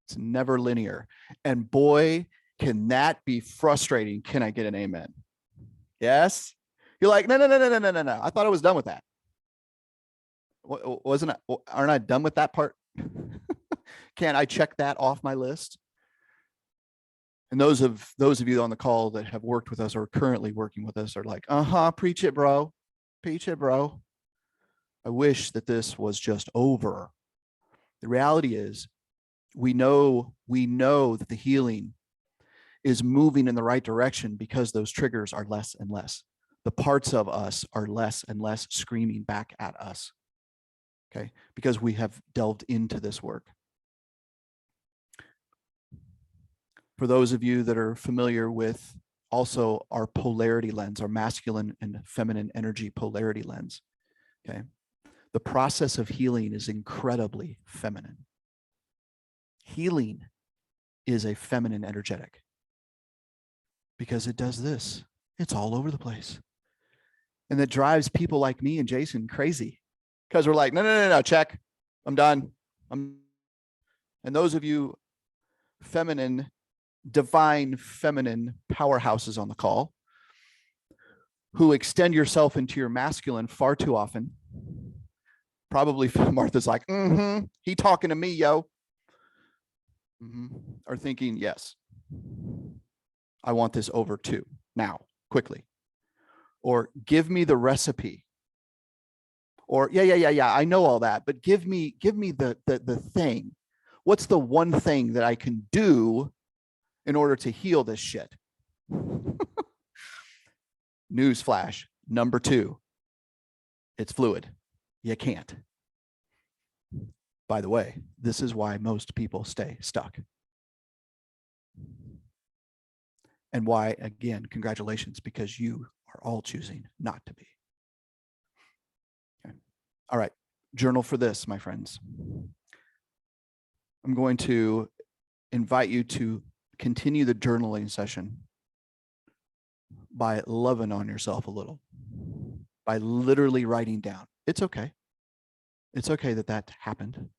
It's never linear. And boy, can that be frustrating. Can I get an amen? Yes? You're like, no. I thought I was done with that. Aren't I done with that part? Can't I check that off my list? And those of you on the call that have worked with us or are currently working with us are like, preach it, bro. Preach it, bro. I wish that this was just over. The reality is, we know that the healing is moving in the right direction because those triggers are less and less. The parts of us are less and less screaming back at us. Okay, because we have delved into this work. For those of you that are familiar with also our polarity lens, our masculine and feminine energy polarity lens, okay, the process of healing is incredibly feminine. Healing is a feminine energetic because it does this. It's all over the place. And that drives people like me and Jason crazy because we're like, no, check. I'm done. And those of you feminine, divine feminine powerhouses on the call who extend yourself into your masculine far too often, probably Martha's like, he talking to me, yo. Are thinking, yes, I want this over too, now, quickly. Or give me the recipe. Or yeah, I know all that, but give me the thing. What's the one thing that I can do in order to heal this shit? Newsflash, number 2, it's fluid. You can't. By the way, this is why most people stay stuck. And why, again, congratulations, because you are all choosing not to be. Okay. All right, journal for this, my friends. I'm going to invite you to continue the journaling session by loving on yourself a little, by literally writing down. It's okay. It's okay that that happened.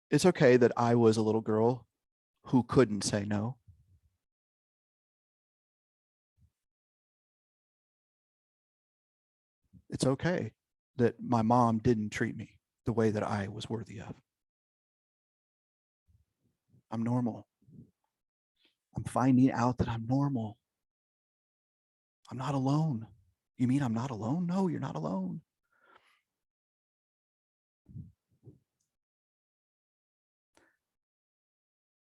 It's okay that I was a little girl who couldn't say no. It's okay that my mom didn't treat me the way that I was worthy of. I'm normal. I'm finding out that I'm normal. I'm not alone. You mean I'm not alone? No, you're not alone.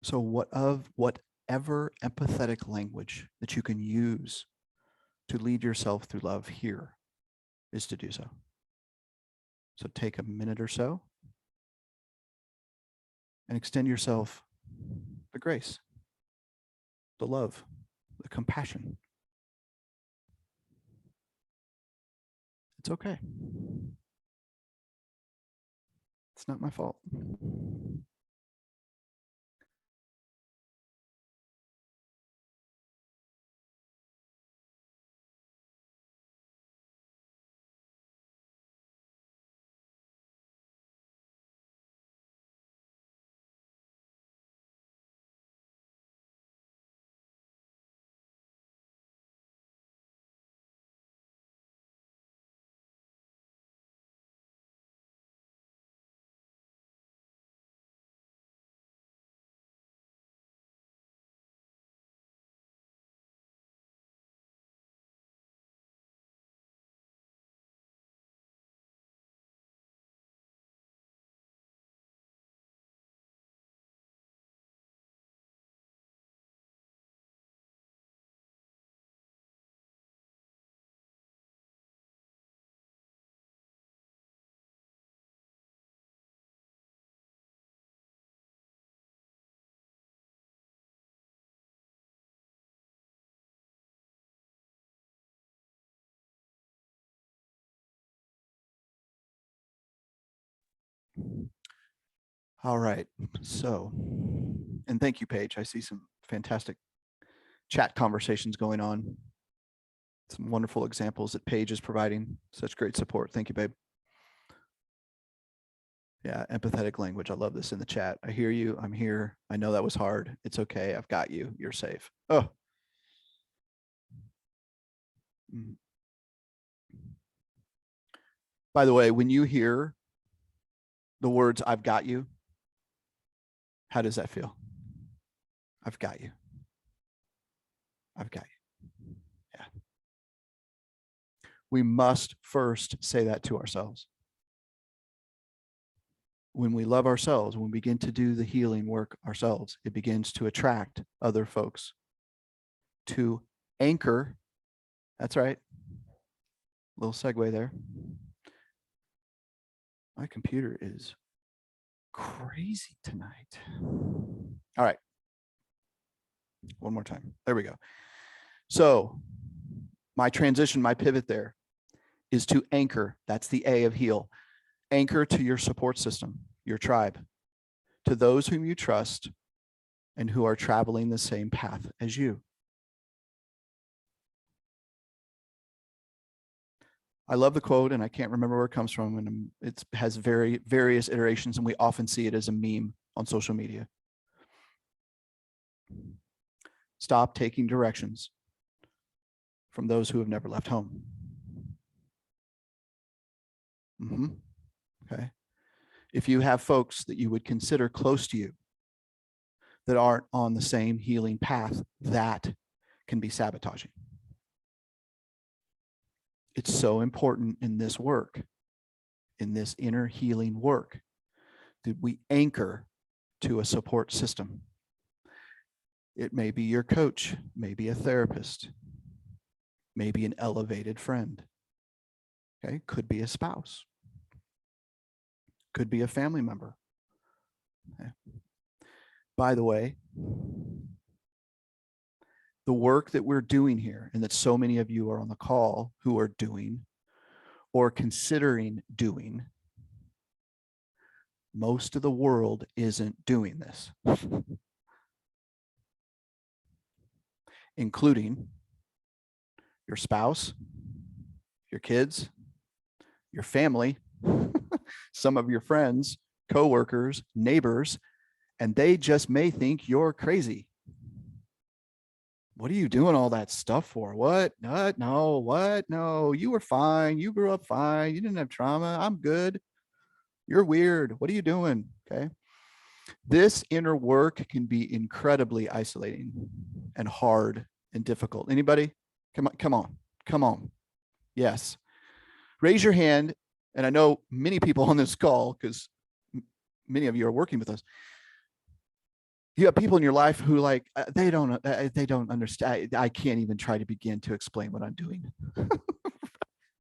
So whatever empathetic language that you can use to lead yourself through love here is to do so. So take a minute or so and extend yourself the grace, the love, the compassion. It's okay. It's not my fault. All right. So, and thank you, Paige. I see some fantastic chat conversations going on. Some wonderful examples that Paige is providing. Such great support. Thank you, babe. Yeah, empathetic language. I love this in the chat. I hear you. I'm here. I know that was hard. It's okay. I've got you. You're safe. Oh. By the way, when you hear the words, I've got you, how does that feel? I've got you. I've got you. Yeah. We must first say that to ourselves. When we love ourselves, when we begin to do the healing work ourselves, it begins to attract other folks to anchor. That's right. Little segue there. My computer is crazy tonight. All right. One more time. There we go. So my transition, my pivot there is to anchor. That's the A of heal. Anchor to your support system, your tribe, to those whom you trust and who are traveling the same path as you. I love the quote, and I can't remember where it comes from, and it has various iterations, and we often see it as a meme on social media. Stop taking directions from those who have never left home. Okay. If you have folks that you would consider close to you that aren't on the same healing path, that can be sabotaging. It's so important in this work, in this inner healing work, that we anchor to a support system. It may be your coach, maybe a therapist, maybe an elevated friend. Okay, could be a spouse, could be a family member. Okay. By the way, the work that we're doing here, and that so many of you are on the call who are doing or considering doing, most of the world isn't doing this, including your spouse, your kids, your family, some of your friends, coworkers, neighbors, and they just may think you're crazy. What are you doing all that stuff for? What? No, what? No, you were fine. You grew up fine. You didn't have trauma. I'm good. You're weird. What are you doing? Okay. This inner work can be incredibly isolating and hard and difficult. Anybody? Come on. Yes. Raise your hand. And I know many people on this call, because many of you are working with us. You have people in your life who they don't understand. I can't even try to begin to explain what I'm doing.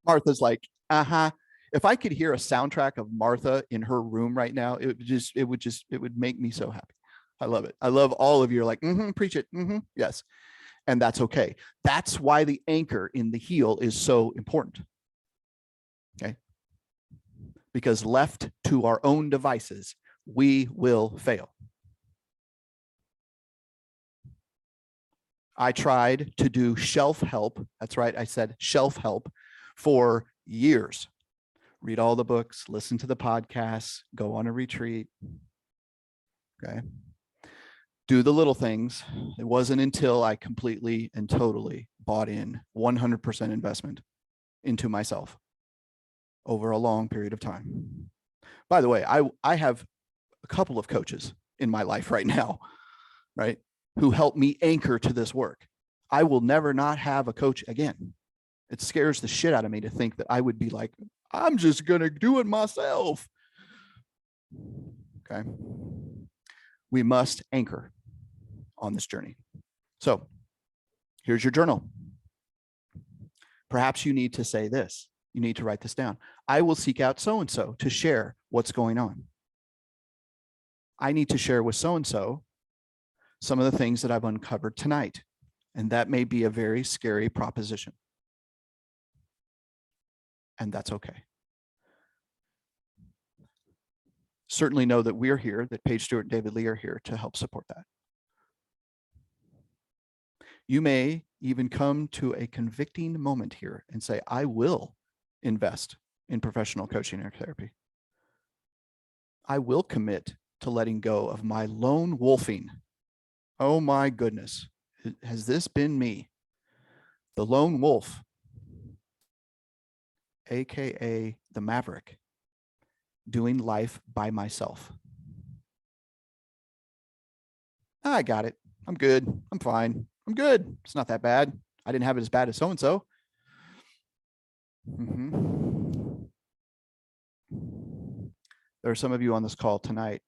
Martha's like, if I could hear a soundtrack of Martha in her room right now, it would make me so happy. I love it. I love all of you are like, preach it. Yes. And that's okay. That's why the anchor in the heel is so important. Okay. Because left to our own devices, we will fail. I tried to do shelf help. That's right. I said shelf help for years. Read all the books, listen to the podcasts, go on a retreat. Okay. Do the little things. It wasn't until I completely and totally bought in 100% investment into myself over a long period of time. By the way, I have a couple of coaches in my life right now, right, who help me anchor to this work. I will never not have a coach again. It scares the shit out of me to think that I would be like, I'm just going to do it myself. Okay. We must anchor on this journey. So here's your journal. Perhaps you need to say this. You need to write this down. I will seek out so-and-so to share what's going on. I need to share with so-and-so some of the things that I've uncovered tonight. And that may be a very scary proposition. And that's okay. certainly know that we're here, that Paige, Stuart, and David Lee are here to help support that. You may even come to a convicting moment here and say, I will invest in professional coaching or therapy. I will commit to letting go of my lone wolfing. Oh my goodness. Has this been me? The lone wolf, AKA the maverick, doing life by myself. I got it. I'm good. I'm fine. I'm good. It's not that bad. I didn't have it as bad as so-and-so. There are some of you on this call tonight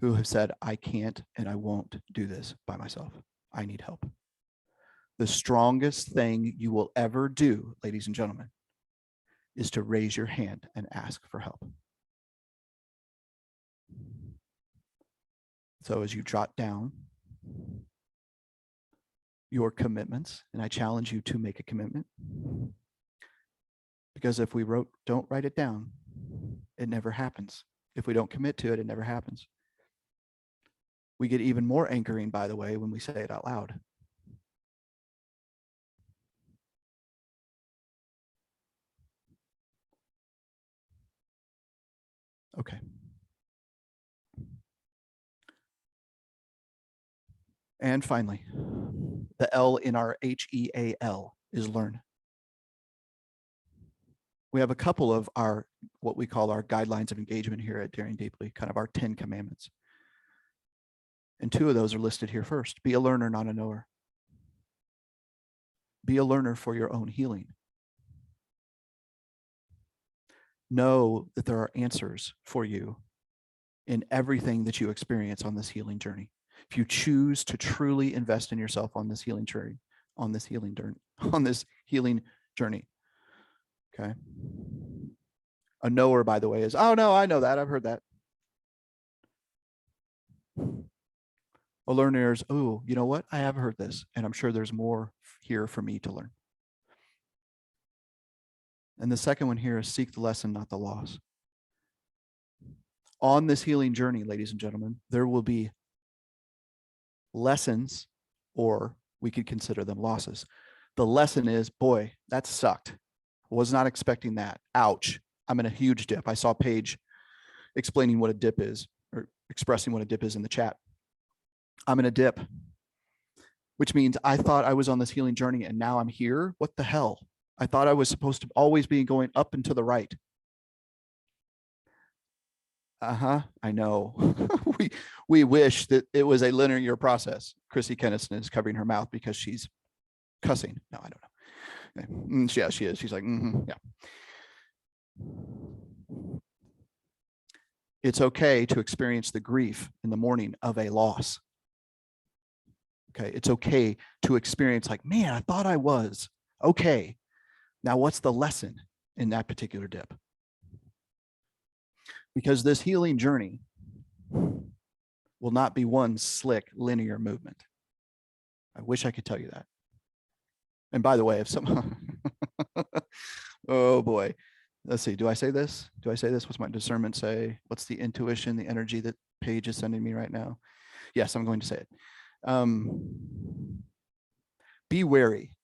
who have said, I can't and I won't do this by myself. I need help. The strongest thing you will ever do, ladies and gentlemen, is to raise your hand and ask for help. So as you jot down your commitments, and I challenge you to make a commitment, because if we don't write it down, it never happens. If we don't commit to it, it never happens. We get even more anchoring, by the way, when we say it out loud. Okay. And finally, the L in our HEAL is learn. We have a couple of our, what we call our guidelines of engagement here at Daring Deeply, kind of our 10 commandments. And 2 of those are listed here first. Be a learner, not a knower. Be a learner for your own healing. Know that there are answers for you in everything that you experience on this healing journey. If you choose to truly invest in yourself on this healing journey, okay? A knower, by the way, is, oh no, I know that, I've heard that. A learner is, oh, you know what? I have heard this, and I'm sure there's more here for me to learn. And the second one here is seek the lesson, not the loss. On this healing journey, ladies and gentlemen, there will be lessons, or we could consider them losses. The lesson is, boy, that sucked. Was not expecting that. Ouch. I'm in a huge dip. I saw Paige explaining what a dip is, or expressing what a dip is in the chat. I'm in a dip, which means I thought I was on this healing journey and now I'm here. What the hell? I thought I was supposed to always be going up and to the right. I know. we wish that it was a linear process. Chrissy Kennison is covering her mouth because she's cussing. No, I don't know. Okay. Yeah, she is. She's like, yeah. It's okay to experience the grief in the morning of a loss. Okay, it's okay to experience like, man, I thought I was. Okay, now what's the lesson in that particular dip? Because this healing journey will not be one slick linear movement. I wish I could tell you that. And by the way, if someone, oh boy, let's see, do I say this? Do I say this? What's my discernment say? What's the intuition, the energy that Paige is sending me right now? Yes, I'm going to say it. Be wary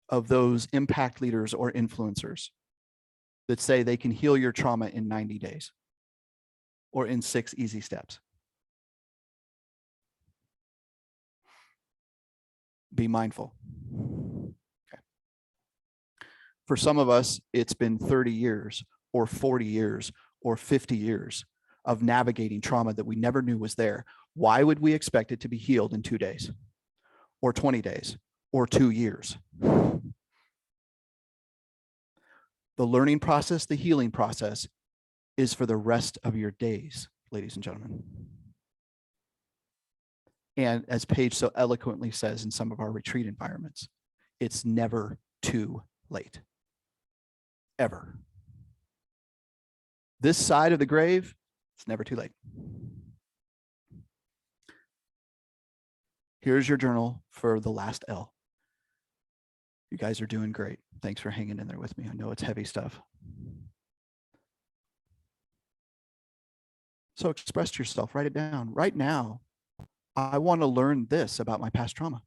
of those impact leaders or influencers that say they can heal your trauma in 90 days or in 6 easy steps. Be mindful. Okay. For some of us, it's been 30 years or 40 years or 50 years of navigating trauma that we never knew was there. Why would we expect it to be healed in 2 days or 20 days or 2 years? The learning process, the healing process is for the rest of your days, ladies and gentlemen. And as Paige so eloquently says in some of our retreat environments, it's never too late, ever. This side of the grave, it's never too late. Here's your journal for the last L. You guys are doing great. Thanks for hanging in there with me. I know it's heavy stuff. So express to yourself, write it down. Right now, I want to learn this about my past trauma.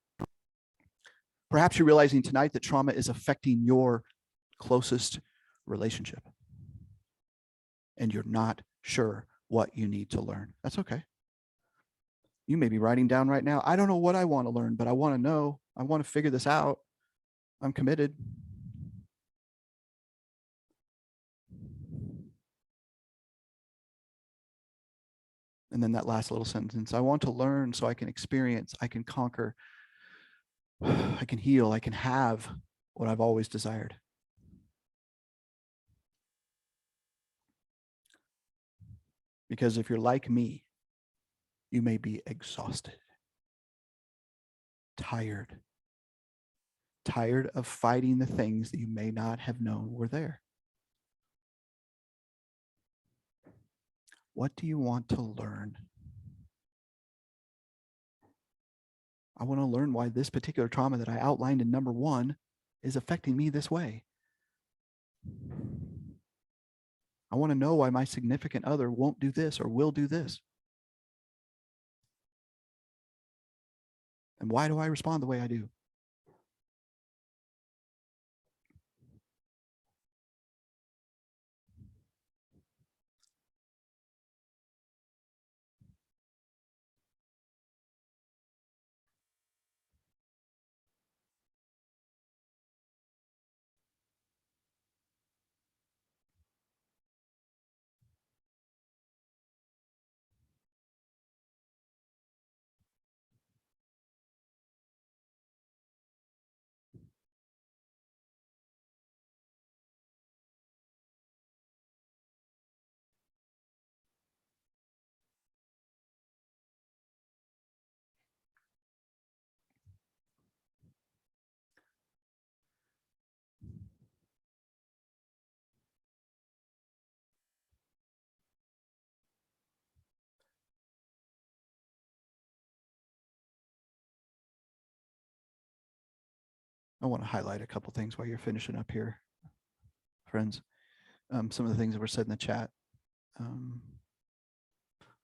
Perhaps you're realizing tonight that trauma is affecting your closest relationship, and you're not sure what you need to learn. That's okay. You may be writing down right now, I don't know what I want to learn, but I want to know. I want to figure this out. I'm committed. And then that last little sentence, I want to learn so I can experience, I can conquer, I can heal, I can have what I've always desired. Because if you're like me, you may be exhausted, tired of fighting the things that you may not have known were there. What do you want to learn? I want to learn why this particular trauma that I outlined in number 1 is affecting me this way. I want to know why my significant other won't do this or will do this. And why do I respond the way I do? I want to highlight a couple things while you're finishing up here, friends. Some of the things that were said in the chat.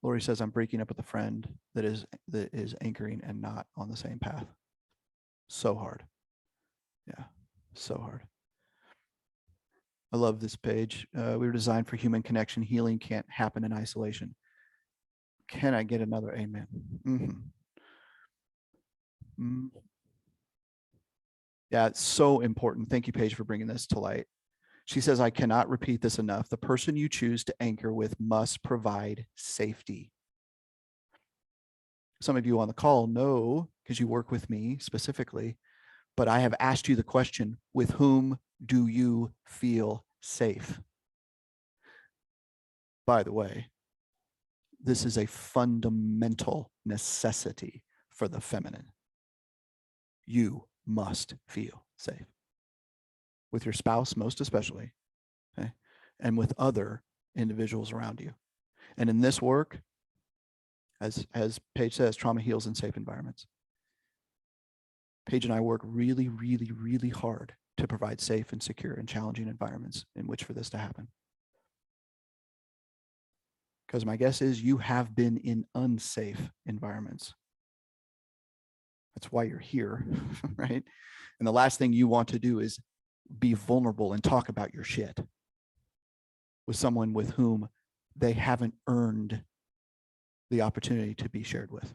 Lori says, I'm breaking up with a friend that is anchoring and not on the same path. So hard. Yeah, so hard. I love this page. We were designed for human connection. Healing can't happen in isolation. Can I get another amen? Yeah, it's so important. Thank you, Paige, for bringing this to light. She says, I cannot repeat this enough. The person you choose to anchor with must provide safety. Some of you on the call know, because you work with me specifically, but I have asked you the question, with whom do you feel safe? By the way, this is a fundamental necessity for the feminine. You must feel safe. With your spouse, most especially, okay? And with other individuals around you. And in this work, as Paige says, trauma heals in safe environments. Paige and I work really, really, really hard to provide safe and secure and challenging environments in which for this to happen. Because my guess is you have been in unsafe environments. That's why you're here, right? And the last thing you want to do is be vulnerable and talk about your shit with someone with whom they haven't earned the opportunity to be shared with.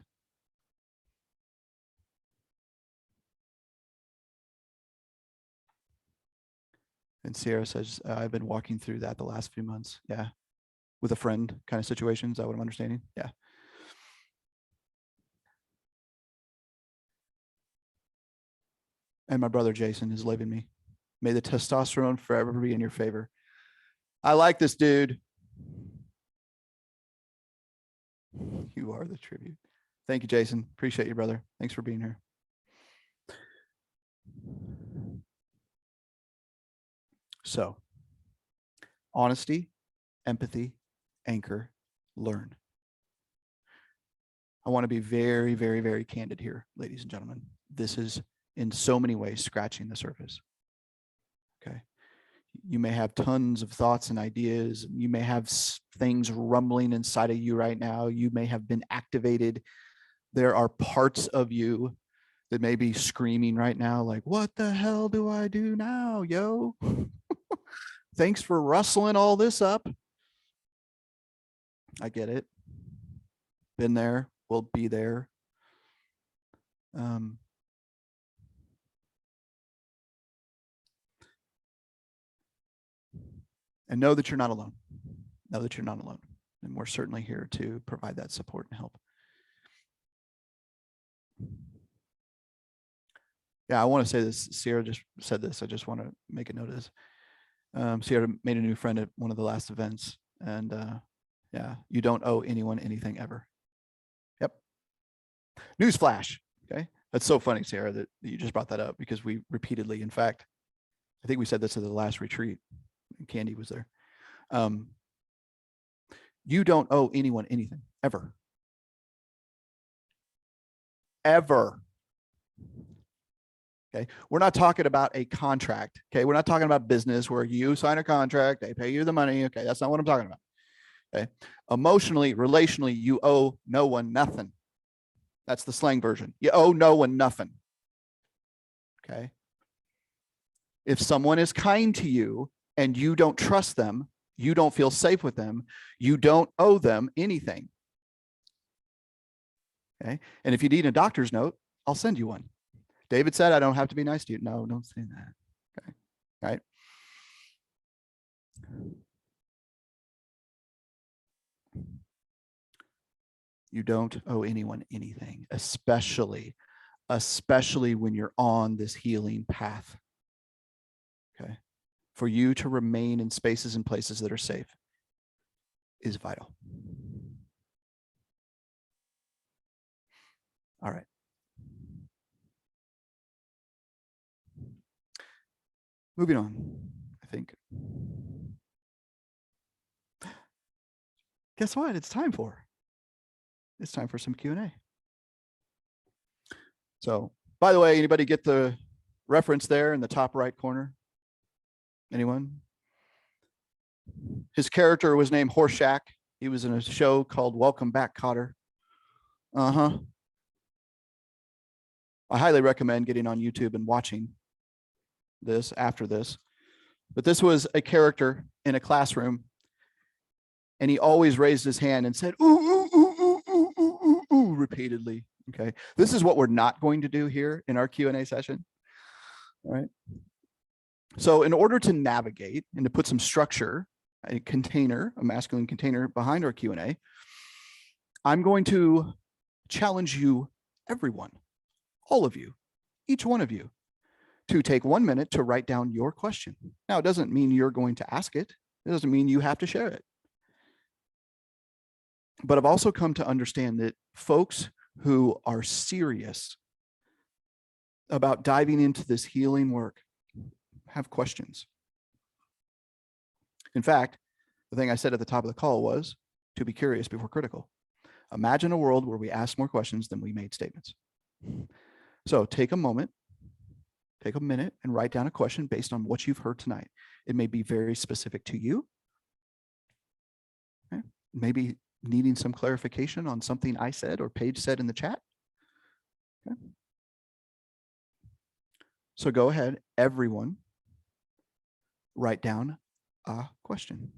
And Sierra says, I've been walking through that the last few months. Yeah. With a friend kind of situation. Is that what I'm understanding? Yeah. And my brother Jason is leaving me. May the testosterone forever be in your favor. I like this dude. You are the tribute. Thank you, Jason. Appreciate you, brother. Thanks for being here. So, honesty, empathy, anchor, learn. I want to be very, very, very candid here, ladies and gentlemen. This is in so many ways scratching the surface. Okay. You may have tons of thoughts and ideas. You may have things rumbling inside of you right now. You may have been activated. There are parts of you that may be screaming right now, like, what the hell do I do now, yo? Thanks for rustling all this up. I get it. Been there, will be there. And know that you're not alone. Know that you're not alone. And we're certainly here to provide that support and help. Yeah, I want to say this. Sierra just said this. I just want to make a note of this. Sierra made a new friend at one of the last events. And yeah, you don't owe anyone anything ever. Yep. Newsflash. Okay. That's so funny, Sierra, that you just brought that up, because we repeatedly, in fact, I think we said this at the last retreat. Candy was there. You don't owe anyone anything ever. Ever. Okay. We're not talking about a contract. Okay. We're not talking about business where you sign a contract, they pay you the money. Okay. That's not what I'm talking about. Okay. Emotionally, relationally, you owe no one nothing. That's the slang version. You owe no one nothing. Okay. If someone is kind to you and you don't trust them, you don't feel safe with them, you don't owe them anything. Okay. And if you need a doctor's note, I'll send you one. David said, I don't have to be nice to you. No, don't say that. Okay. Right. You don't owe anyone anything, especially when you're on this healing path. Okay. For you to remain in spaces and places that are safe is vital. All right. Moving on, I think. Guess what? It's time for some Q&A. So, by the way, anybody get the reference there in the top right corner? Anyone? His character was named Horseshack. He was in a show called Welcome Back, Kotter. I highly recommend getting on YouTube and watching this after this. But this was a character in a classroom, and he always raised his hand and said, ooh, ooh, ooh, ooh, ooh, ooh, ooh, ooh, repeatedly. Okay. This is what we're not going to do here in our Q&A session. All right. So in order to navigate and to put some structure, a masculine container behind our Q&A, I'm going to challenge you, everyone, all of you, each one of you, to take 1 minute to write down your question. Now, it doesn't mean you're going to ask it. It doesn't mean you have to share it. But I've also come to understand that folks who are serious about diving into this healing work have questions. In fact, the thing I said at the top of the call was to be curious before critical. Imagine a world where we ask more questions than we made statements. So take a moment, take a minute and write down a question based on what you've heard tonight. It may be very specific to you. Okay. Maybe needing some clarification on something I said or Paige said in the chat. Okay. So go ahead, everyone, write down a question.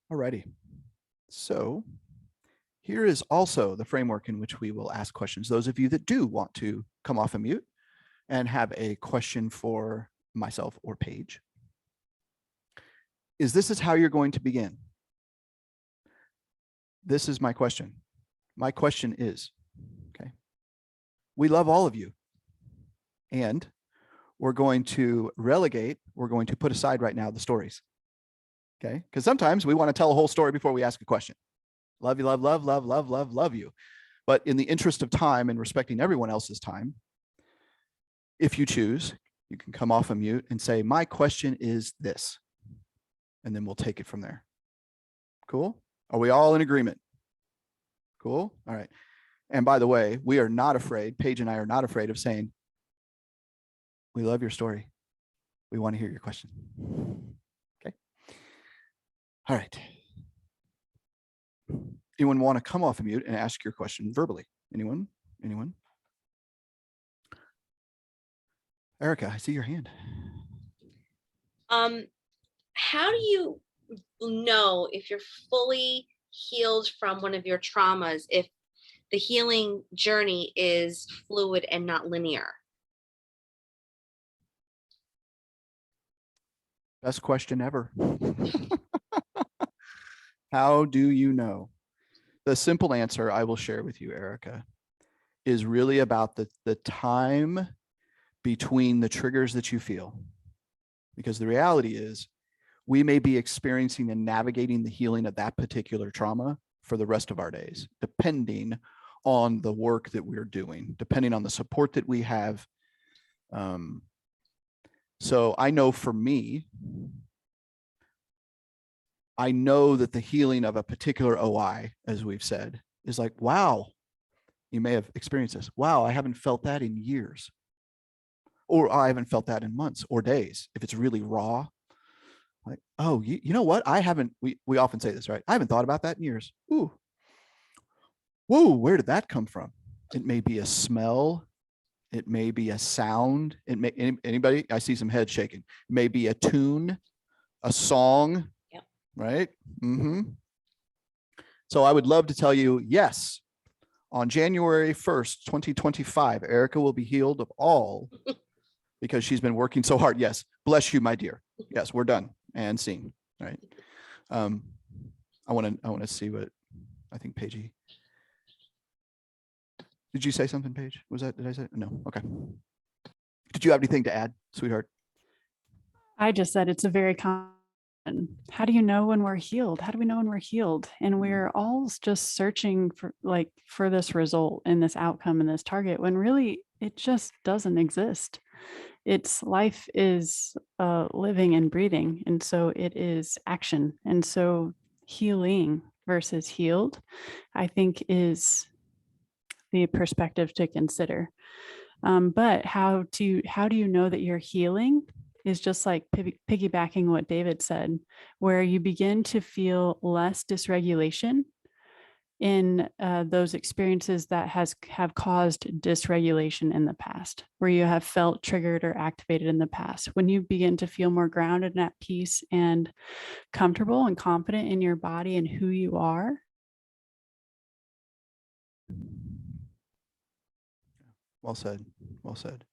Alrighty. So here is also the framework in which we will ask questions. Those of you that do want to come off a mute and have a question for myself or Paige. this is how you're going to begin? This is my question. My question is, okay, we love all of you. And we're going to put aside right now the stories. Okay, because sometimes we want to tell a whole story before we ask a question. Love you, love you. But in the interest of time and respecting everyone else's time, if you choose, you can come off of mute and say, my question is this. And then we'll take it from there. Cool? Are we all in agreement? Cool? All right. And by the way, we are not afraid, Paige and I are not afraid of saying, we love your story. We want to hear your question. Okay. All right. Anyone want to come off of mute and ask your question verbally? Anyone? Anyone? Erica, I see your hand. How do you know if you're fully healed from one of your traumas, if the healing journey is fluid and not linear? Best question ever. How do you know? The simple answer I will share with you, Erica, is really about the time between the triggers that you feel. Because the reality is, we may be experiencing and navigating the healing of that particular trauma for the rest of our days, depending on the work that we're doing, depending on the support that we have. So I know for me, I know that the healing of a particular OI, as we've said, is like, wow, you may have experienced this. Wow, I haven't felt that in years. Or I haven't felt that in months or days. If it's really raw, like, oh, you know what? I haven't, we often say this, right? I haven't thought about that in years. Ooh, whoa, where did that come from? It may be a smell. It may be a sound. It may, anybody, I see some heads shaking. It may be a tune, a song, Yep. Right? Mm-hmm. So I would love to tell you, yes, on January 1st, 2025, Erica will be healed of all because she's been working so hard. Yes. Bless you, my dear. Yes, we're done and seen. Right. I want to see what I think Paige. Did you say something, Paige? Did I say? No. Okay. Did you have anything to add, sweetheart? I just said it's a very common. How do you know when we're healed? How do we know when we're healed? And we're all just searching for this result and this outcome and this target when really it just doesn't exist. It's life is living and breathing. And so it is action. And so healing versus healed, I think, is the perspective to consider. But how do you know that you're healing is just like piggybacking what David said, where you begin to feel less dysregulation in those experiences that have caused dysregulation in the past, where you have felt triggered or activated in the past. When you begin to feel more grounded and at peace and comfortable and confident in your body and who you are. Well said. Well said.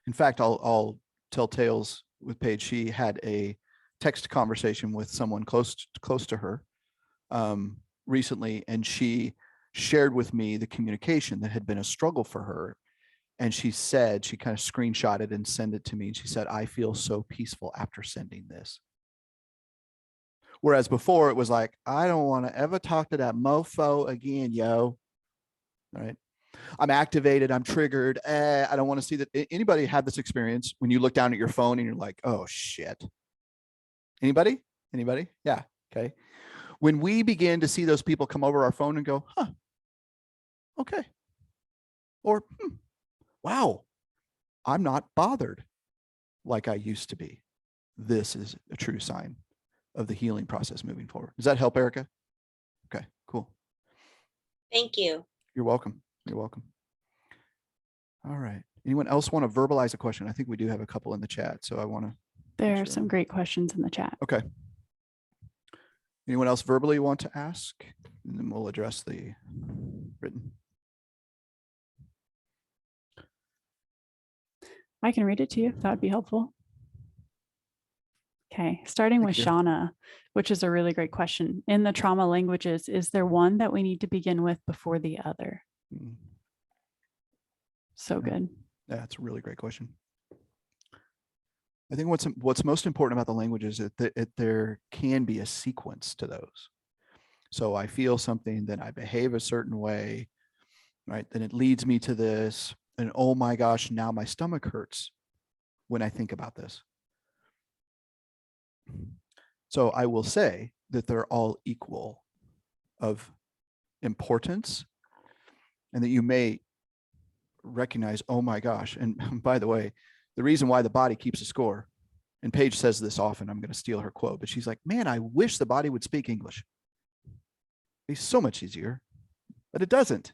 In fact, I'll tell tales with Paige. She had a text conversation with someone close to her recently, and she shared with me the communication that had been a struggle for her. And she said, she kind of screenshotted and sent it to me. And she said, I feel so peaceful after sending this. Whereas before it was like, I don't want to ever talk to that mofo again, yo. All right. I'm activated. I'm triggered. I don't want to see that. Anybody had this experience when you look down at your phone and you're like, oh shit. Anybody? Yeah. Okay. When we begin to see those people come over our phone and go, huh, okay. Or, wow, I'm not bothered like I used to be. This is a true sign of the healing process moving forward. Does that help, Erica? Okay, cool. Thank you. You're welcome. You're welcome. All right. Anyone else want to verbalize a question? I think we do have a couple in the chat, so I want to. There are some great questions in the chat. Okay. Anyone else verbally want to ask? And then we'll address the written. I can read it to you if that would be helpful. Okay, starting with you. Shauna, which is a really great question. In the trauma languages, is there one that we need to begin with before the other? Mm, So Yeah. good. That's a really great question. I think what's most important about the languages is that there can be a sequence to those. So I feel something, then I behave a certain way, right? Then it leads me to this, and oh my gosh, now my stomach hurts when I think about this. So I will say that they're all equal of importance, and that you may recognize, oh my gosh. And by the way, the reason why the body keeps a score, and Paige says this often, I'm going to steal her quote, but she's like, man, I wish the body would speak English. It's so much easier, but it doesn't.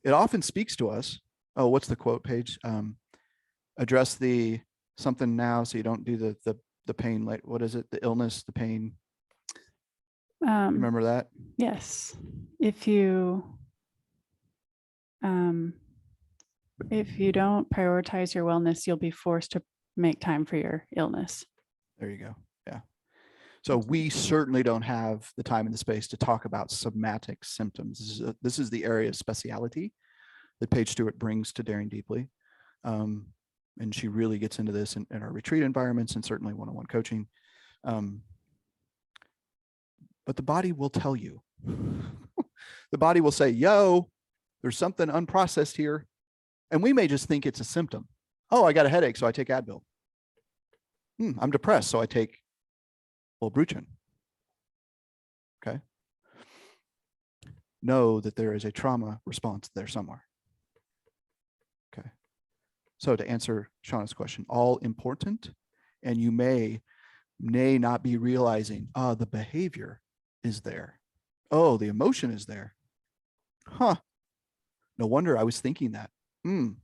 It often speaks to us. Oh, what's the quote, Paige? Address the something now so you don't do the pain. Like, what is it? The illness, the pain. Remember that? Yes. If you don't prioritize your wellness, you'll be forced to make time for your illness. There you go. Yeah. So we certainly don't have the time and the space to talk about somatic symptoms. This is the area of speciality that Paige Stuart brings to Daring Deeply. And she really gets into this in our retreat environments and certainly one-on-one coaching. But the body will tell you. The body will say, yo, there's something unprocessed here. And we may just think it's a symptom. Oh, I got a headache, so I take Advil. I'm depressed, so I take Wellbutrin. Okay. Know that there is a trauma response there somewhere. Okay. So to answer Shauna's question, all important, and you may not be realizing, the behavior is there. Oh, the emotion is there. Huh. No wonder I was thinking that. And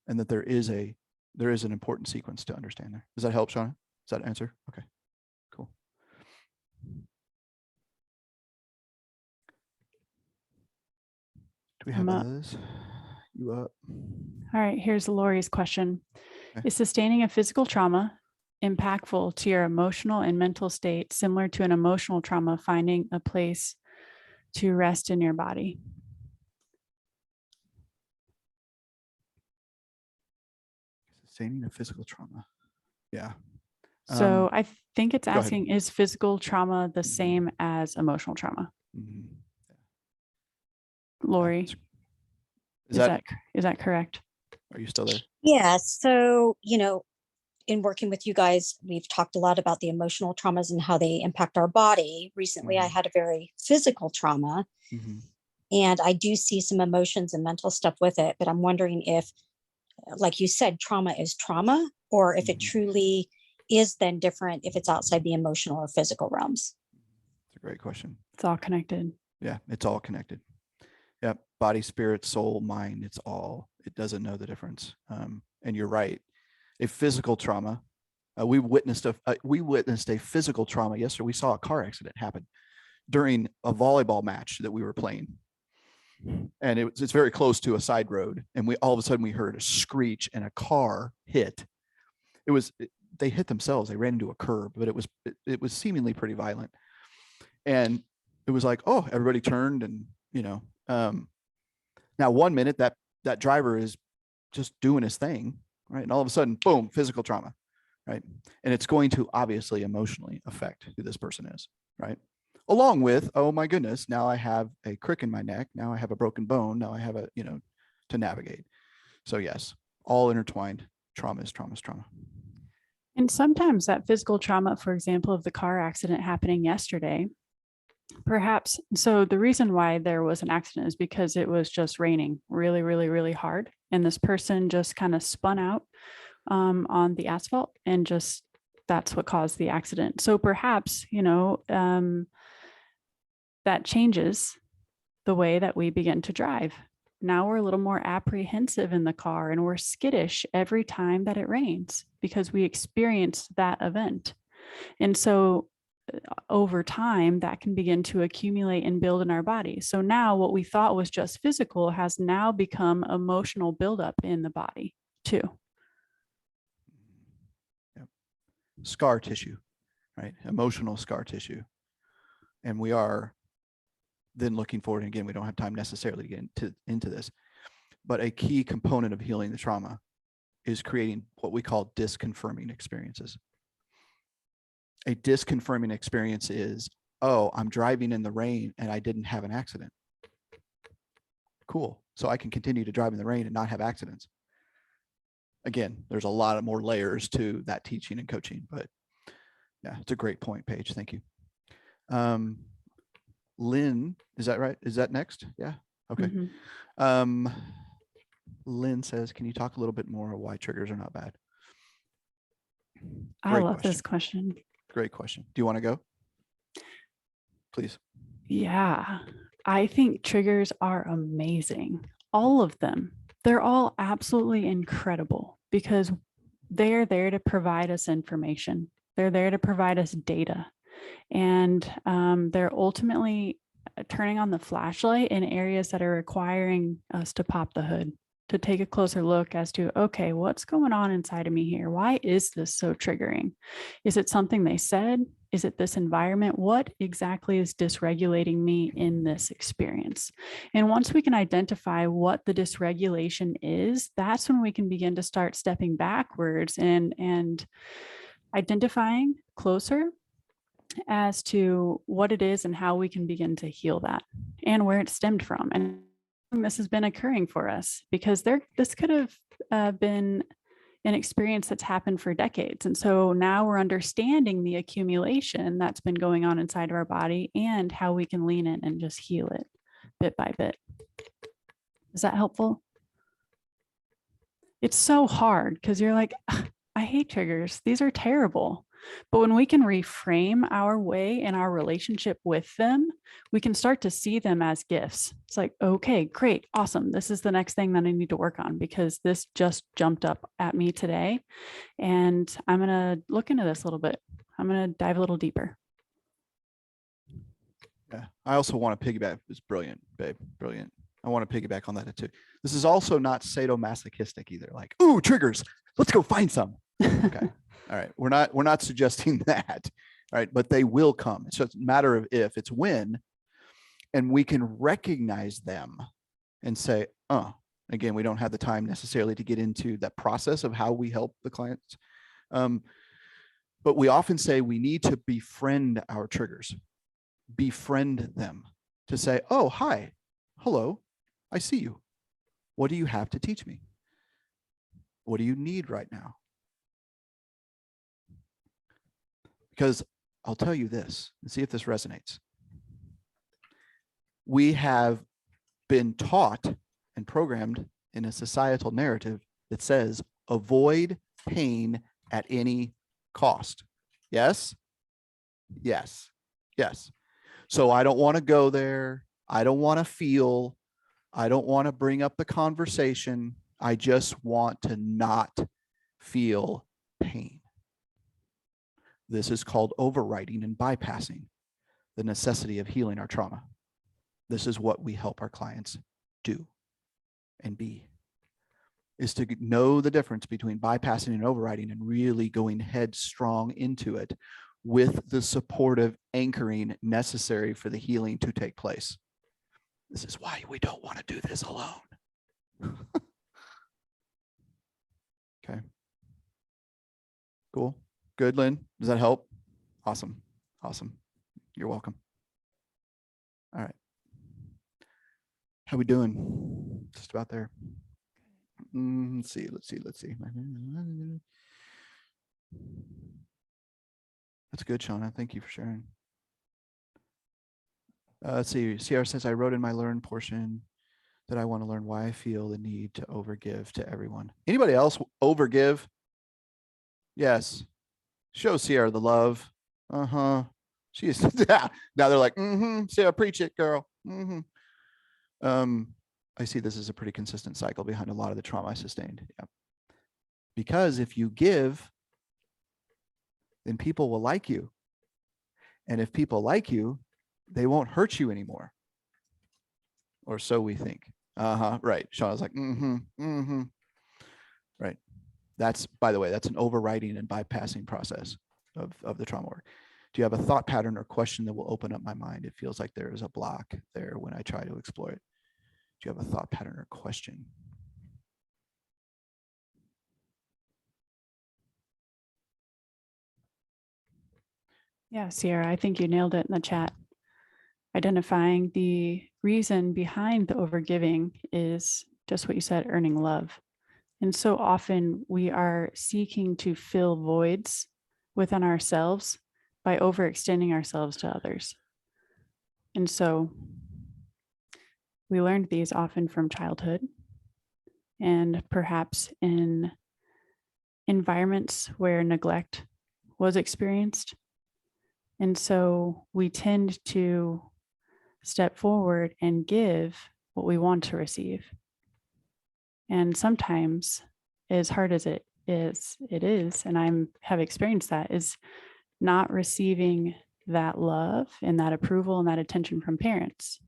that there is an important sequence to understand there. Does that help, Shauna? Does that answer? Okay, cool. Do we have others? You up? All right, here's Lori's question. Okay. Is sustaining a physical trauma impactful to your emotional and mental state, similar to an emotional trauma finding a place to rest in your body? Sustaining a physical trauma. Yeah. So I think it's go ahead. asking, is physical trauma the same as emotional trauma? Lori, is that correct? Are you still there? Yeah. So, in working with you guys, we've talked a lot about the emotional traumas and how they impact our body. Recently, I had a very physical trauma, and I do see some emotions and mental stuff with it. But I'm wondering if, like you said, trauma is trauma, or if it truly is then different if it's outside the emotional or physical realms. It's a great question. It's all connected. Yeah, it's all connected. Yeah, body, spirit, soul, mind, it doesn't know the difference. And you're right. A physical trauma, we witnessed a physical trauma yesterday. We saw a car accident happen during a volleyball match that we were playing. And it's very close to a side road. And all of a sudden we heard a screech and a car hit. They hit themselves. They ran into a curb, but it was seemingly pretty violent. And it was like, oh, everybody turned and, now 1 minute that driver is just doing his thing, right? And all of a sudden, boom, physical trauma, right? And it's going to obviously emotionally affect who this person is, right? Along with, oh my goodness, now I have a crick in my neck. Now I have a broken bone. Now I have to navigate. So yes, all intertwined. Trauma is trauma is trauma. And sometimes that physical trauma, for example, of the car accident happening yesterday, perhaps. So the reason why there was an accident is because it was just raining really, really, really hard. And this person just kind of spun out on the asphalt, and just that's what caused the accident. So perhaps, that changes the way that we begin to drive. Now we're a little more apprehensive in the car, and we're skittish every time that it rains because we experienced that event. And so over time, that can begin to accumulate and build in our body. So now what we thought was just physical has now become emotional buildup in the body too. Yep. Scar tissue. right? Emotional scar tissue. And we are then looking forward, and again, we don't have time necessarily to get into this, but a key component of healing the trauma is creating what we call disconfirming experiences. A disconfirming experience is, oh, I'm driving in the rain and I didn't have an accident. Cool. So I can continue to drive in the rain and not have accidents. Again, there's a lot of more layers to that teaching and coaching, but yeah, it's a great point, Paige. Thank you. Lynn, is that right? Is that next? Yeah. Okay. Mhm. Lynn says, can you talk a little bit more why triggers are not bad? I Great love this question. question. Great question. Do you want to go? Please. Yeah, I think triggers are amazing. All of them. They're all absolutely incredible because they're there to provide us information. They're there to provide us data. And they're ultimately turning on the flashlight in areas that are requiring us to pop the hood, to take a closer look as to, okay, what's going on inside of me here? Why is this so triggering? Is it something they said? Is it this environment? What exactly is dysregulating me in this experience? And once we can identify what the dysregulation is, that's when we can begin to start stepping backwards and identifying closer as to what it is and how we can begin to heal that and where it stemmed from. And this has been occurring for us because this could have been an experience that's happened for decades. And so now we're understanding the accumulation that's been going on inside of our body and how we can lean in and just heal it bit by bit. Is that helpful? It's so hard because you're like, I hate triggers. These are terrible. But when we can reframe our way in our relationship with them, we can start to see them as gifts. It's like, okay, great, awesome. This is the next thing that I need to work on because this just jumped up at me today. And I'm going to look into this a little bit. I'm going to dive a little deeper. Yeah. I also want to piggyback. It's brilliant, babe. Brilliant. I want to piggyback on that too. This is also not sadomasochistic either. Like, ooh, triggers. Let's go find some. Okay. All right. We're not suggesting that. All right. But they will come. It's just a matter of if, it's when, and we can recognize them and say, oh, again, we don't have the time necessarily to get into that process of how we help the clients. But we often say we need to befriend our triggers, befriend them to say, oh, hi, hello, I see you. What do you have to teach me? What do you need right now? Because I'll tell you this and see if this resonates. We have been taught and programmed in a societal narrative that says avoid pain at any cost. Yes? Yes. Yes. So I don't want to go there. I don't want to feel. I don't want to bring up the conversation. I just want to not feel pain. This is called overriding and bypassing the necessity of healing our trauma. This is what we help our clients do and be, is to know the difference between bypassing and overriding and really going headstrong into it with the supportive anchoring necessary for the healing to take place. This is why we don't want to do this alone. Okay. Cool. Good, Lynn. Does that help? Awesome. Awesome. You're welcome. All right. How we doing? Just about there. Let's see. That's good, Shauna. Thank you for sharing. Let's see. Sierra says, I wrote in my learn portion that I want to learn why I feel the need to overgive to everyone. Anybody else overgive? Yes. Show Sierra the love. She is. Yeah. Now they're like, Sierra, preach it, girl. I see this is a pretty consistent cycle behind a lot of the trauma I sustained. Yeah. Because if you give, then people will like you. And if people like you, they won't hurt you anymore. Or so we think. Right. Sean was like, Right. That's, by the way, that's an overriding and bypassing process of the trauma work. Do you have a thought pattern or question that will open up my mind? It feels like there is a block there when I try to explore it. Do you have a thought pattern or question? Yeah, Sierra, I think you nailed it in the chat. Identifying the reason behind the overgiving is just what you said, earning love. And so often we are seeking to fill voids within ourselves by overextending ourselves to others. And so we learned these often from childhood and perhaps in environments where neglect was experienced. And so we tend to step forward and give what we want to receive. And sometimes, as hard as it is, and I have experienced that, is not receiving that love and that approval and that attention from parents.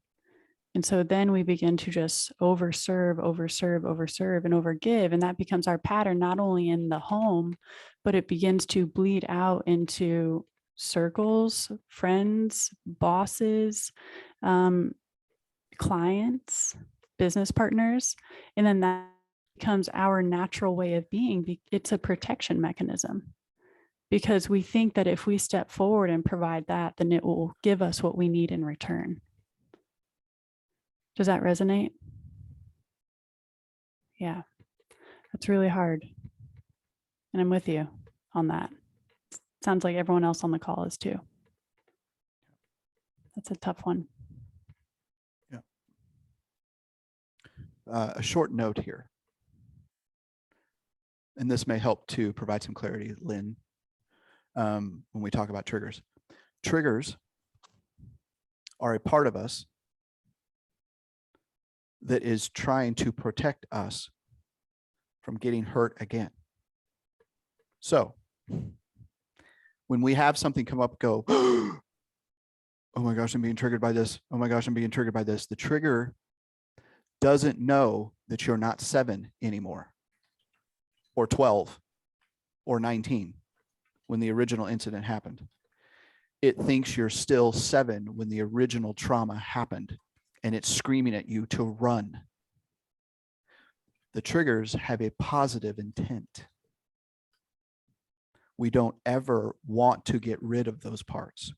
And so then we begin to just overserve, and overgive. And that becomes our pattern, not only in the home, but it begins to bleed out into circles, friends, bosses, clients, business partners. And then that becomes our natural way of being. It's a protection mechanism because we think that if we step forward and provide that, then it will give us what we need in return. Does that resonate? Yeah, that's really hard. And I'm with you on that. Sounds like everyone else on the call is too. That's a tough one. Yeah. A short note here. And this may help to provide some clarity, Lynn, when we talk about triggers. Triggers are a part of us that is trying to protect us from getting hurt again. So when we have something come up, go, oh my gosh, I'm being triggered by this. Oh my gosh, I'm being triggered by this. The trigger doesn't know that you're not 7 anymore, or 12, or 19 when the original incident happened. It thinks you're still 7 when the original trauma happened, and it's screaming at you to run. The triggers have a positive intent. We don't ever want to get rid of those parts.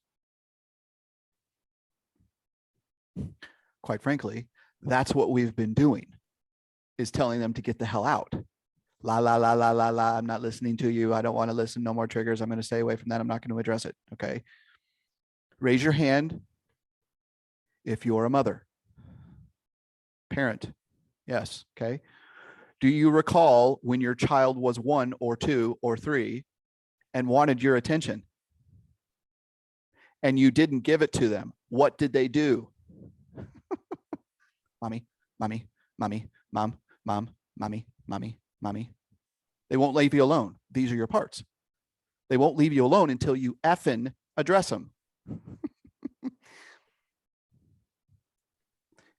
Quite frankly, that's what we've been doing, is telling them to get the hell out. La, la, la, la, la, la, I'm not listening to you. I don't want to listen. No more triggers. I'm going to stay away from that. I'm not going to address it. Okay. Raise your hand if you're a mother. Parent. Yes. Okay. Do you recall when your child was 1 or 2 or 3 and wanted your attention and you didn't give it to them? What did they do? Mommy, mommy, mommy, mom, mom, mommy, mommy, mommy. They won't leave you alone. These are your parts. They won't leave you alone until you effing address them.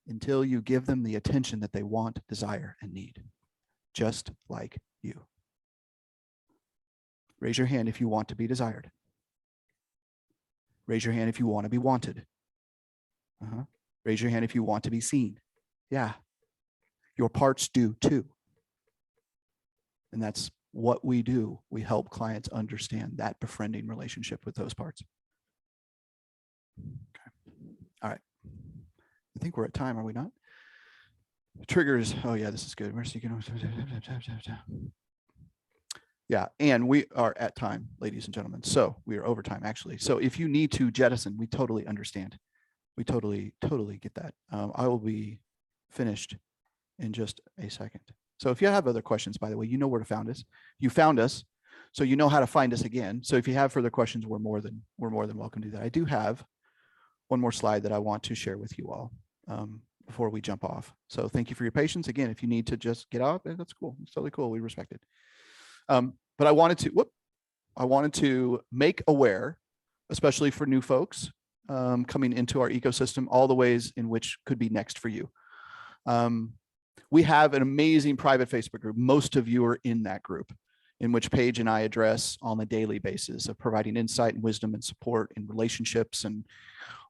Until you give them the attention that they want, desire, and need, just like you. Raise your hand if you want to be desired. Raise your hand if you want to be wanted. Raise your hand if you want to be seen. Yeah, your parts do too. And that's what we do. We help clients understand that befriending relationship with those parts. Okay. All right. I think we're at time, are we not? Triggers. Oh yeah, this is good. Yeah, and we are at time, ladies and gentlemen. So we are over time, actually. So if you need to jettison, we totally understand. We totally get that. I will be finished in just a second. So if you have other questions, by the way, you know where to find us. You found us, so you know how to find us again. So if you have further questions, we're more than welcome to do that. I do have one more slide that I want to share with you all before we jump off. So thank you for your patience. Again, if you need to just get out, that's cool. It's totally cool. We respect it. But I wanted to make aware, especially for new folks coming into our ecosystem, all the ways in which could be next for you. We have an amazing private Facebook group. Most of you are in that group. in which Paige and I address on a daily basis of providing insight and wisdom and support in relationships and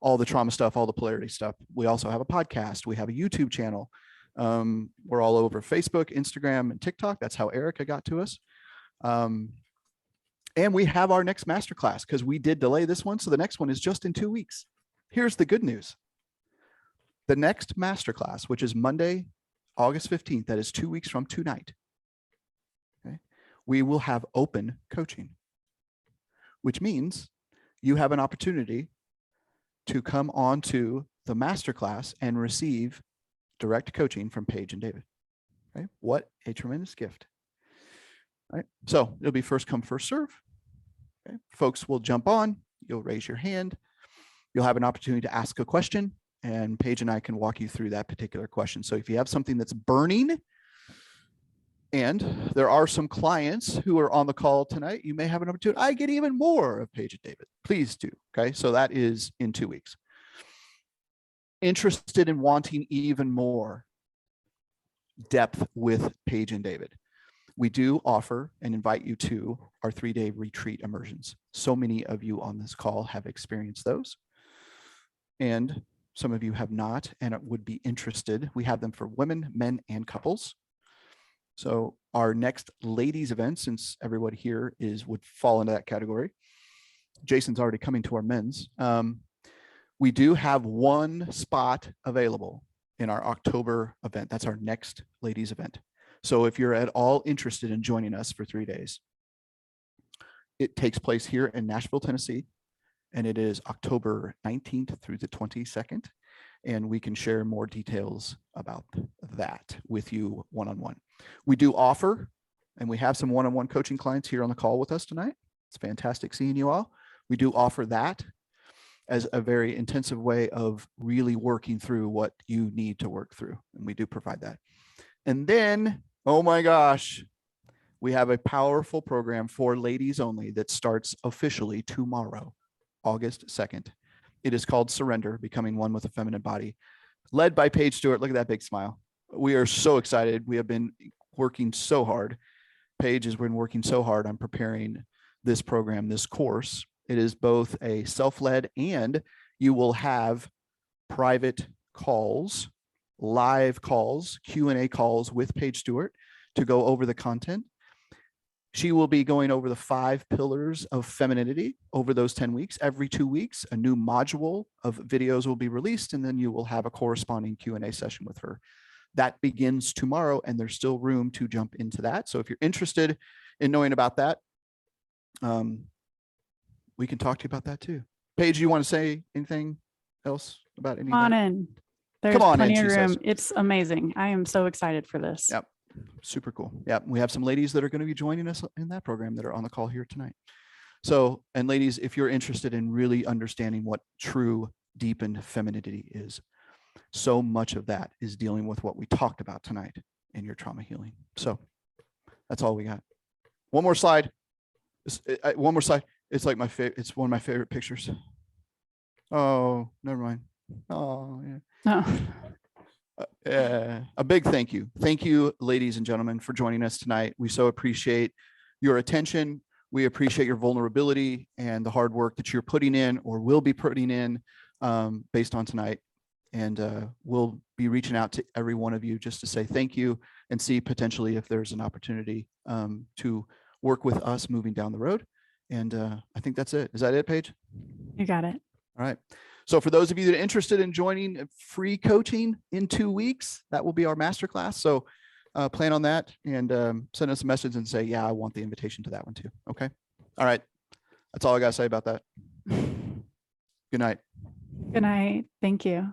all the trauma stuff, all the polarity stuff. We also have a podcast. We have a YouTube channel. We're all over Facebook, Instagram, and TikTok. That's how Erica got to us. And we have our next masterclass because we did delay this one. So the next one is just in 2 weeks. Here's the good news. The next masterclass, which is Monday, August 15th, that is 2 weeks from tonight. Okay, we will have open coaching, which means you have an opportunity to come on to the masterclass and receive direct coaching from Paige and David. Okay, what a tremendous gift. All right, so it'll be first come, first serve. Okay, folks will jump on, you'll raise your hand, you'll have an opportunity to ask a question, and Paige and I can walk you through that particular question. So if you have something that's burning, and there are some clients who are on the call tonight, you may have an opportunity. I get even more of Paige and David. Please do. Okay, so that is in 2 weeks. Interested in wanting even more depth with Paige and David, we do offer and invite you to our 3-day retreat immersions. So many of you on this call have experienced those, and some of you have not and would be interested. We have them for women, men, and couples. So our next ladies event, since everybody here would fall into that category, Jason's already coming to our men's. We do have one spot available in our October event. That's our next ladies event. So if you're at all interested in joining us for 3 days, it takes place here in Nashville, Tennessee, and it is October 19th through the 22nd. And we can share more details about that with you one-on-one. We do offer, and we have some one-on-one coaching clients here on the call with us tonight. It's fantastic seeing you all. We do offer that as a very intensive way of really working through what you need to work through. And we do provide that. And then, oh my gosh, we have a powerful program for ladies only that starts officially tomorrow, August 2nd. It is called Surrender, Becoming One with a Feminine Body, led by Paige Stuart. Look at that big smile. We are so excited. We have been working so hard. Paige has been working so hard on preparing this program, this course. It is both a self-led, and you will have private calls, live calls, Q&A calls with Paige Stuart to go over the content. She will be going over the 5 pillars of femininity over those 10 weeks. Every 2 weeks, a new module of videos will be released, and then you will have a corresponding Q&A session with her. That begins tomorrow, and there's still room to jump into that. So if you're interested in knowing about that, we can talk to you about that too. Paige, you want to say anything else about any Come on of that? in. There's Come on plenty in, of she room. says. It's amazing. I am so excited for this. Yep. Super cool. Yeah, we have some ladies that are going to be joining us in that program that are on the call here tonight. So, and ladies, if you're interested in really understanding what true deepened femininity is, so much of that is dealing with what we talked about tonight in your trauma healing. So that's all we got. One more slide. One more slide. It's like my favorite. It's one of my favorite pictures. Oh, never mind. Oh, yeah. No. A big thank you. Thank you, ladies and gentlemen, for joining us tonight. We so appreciate your attention. We appreciate your vulnerability and the hard work that you're putting in or will be putting in based on tonight. And we'll be reaching out to every one of you just to say thank you and see potentially if there's an opportunity to work with us moving down the road. And I think that's it. Is that it, Paige? You got it. All right. So for those of you that are interested in joining free coaching in 2 weeks, that will be our masterclass. So plan on that and send us a message and say, yeah, I want the invitation to that one too. Okay. All right. That's all I got to say about that. Good night. Good night. Thank you.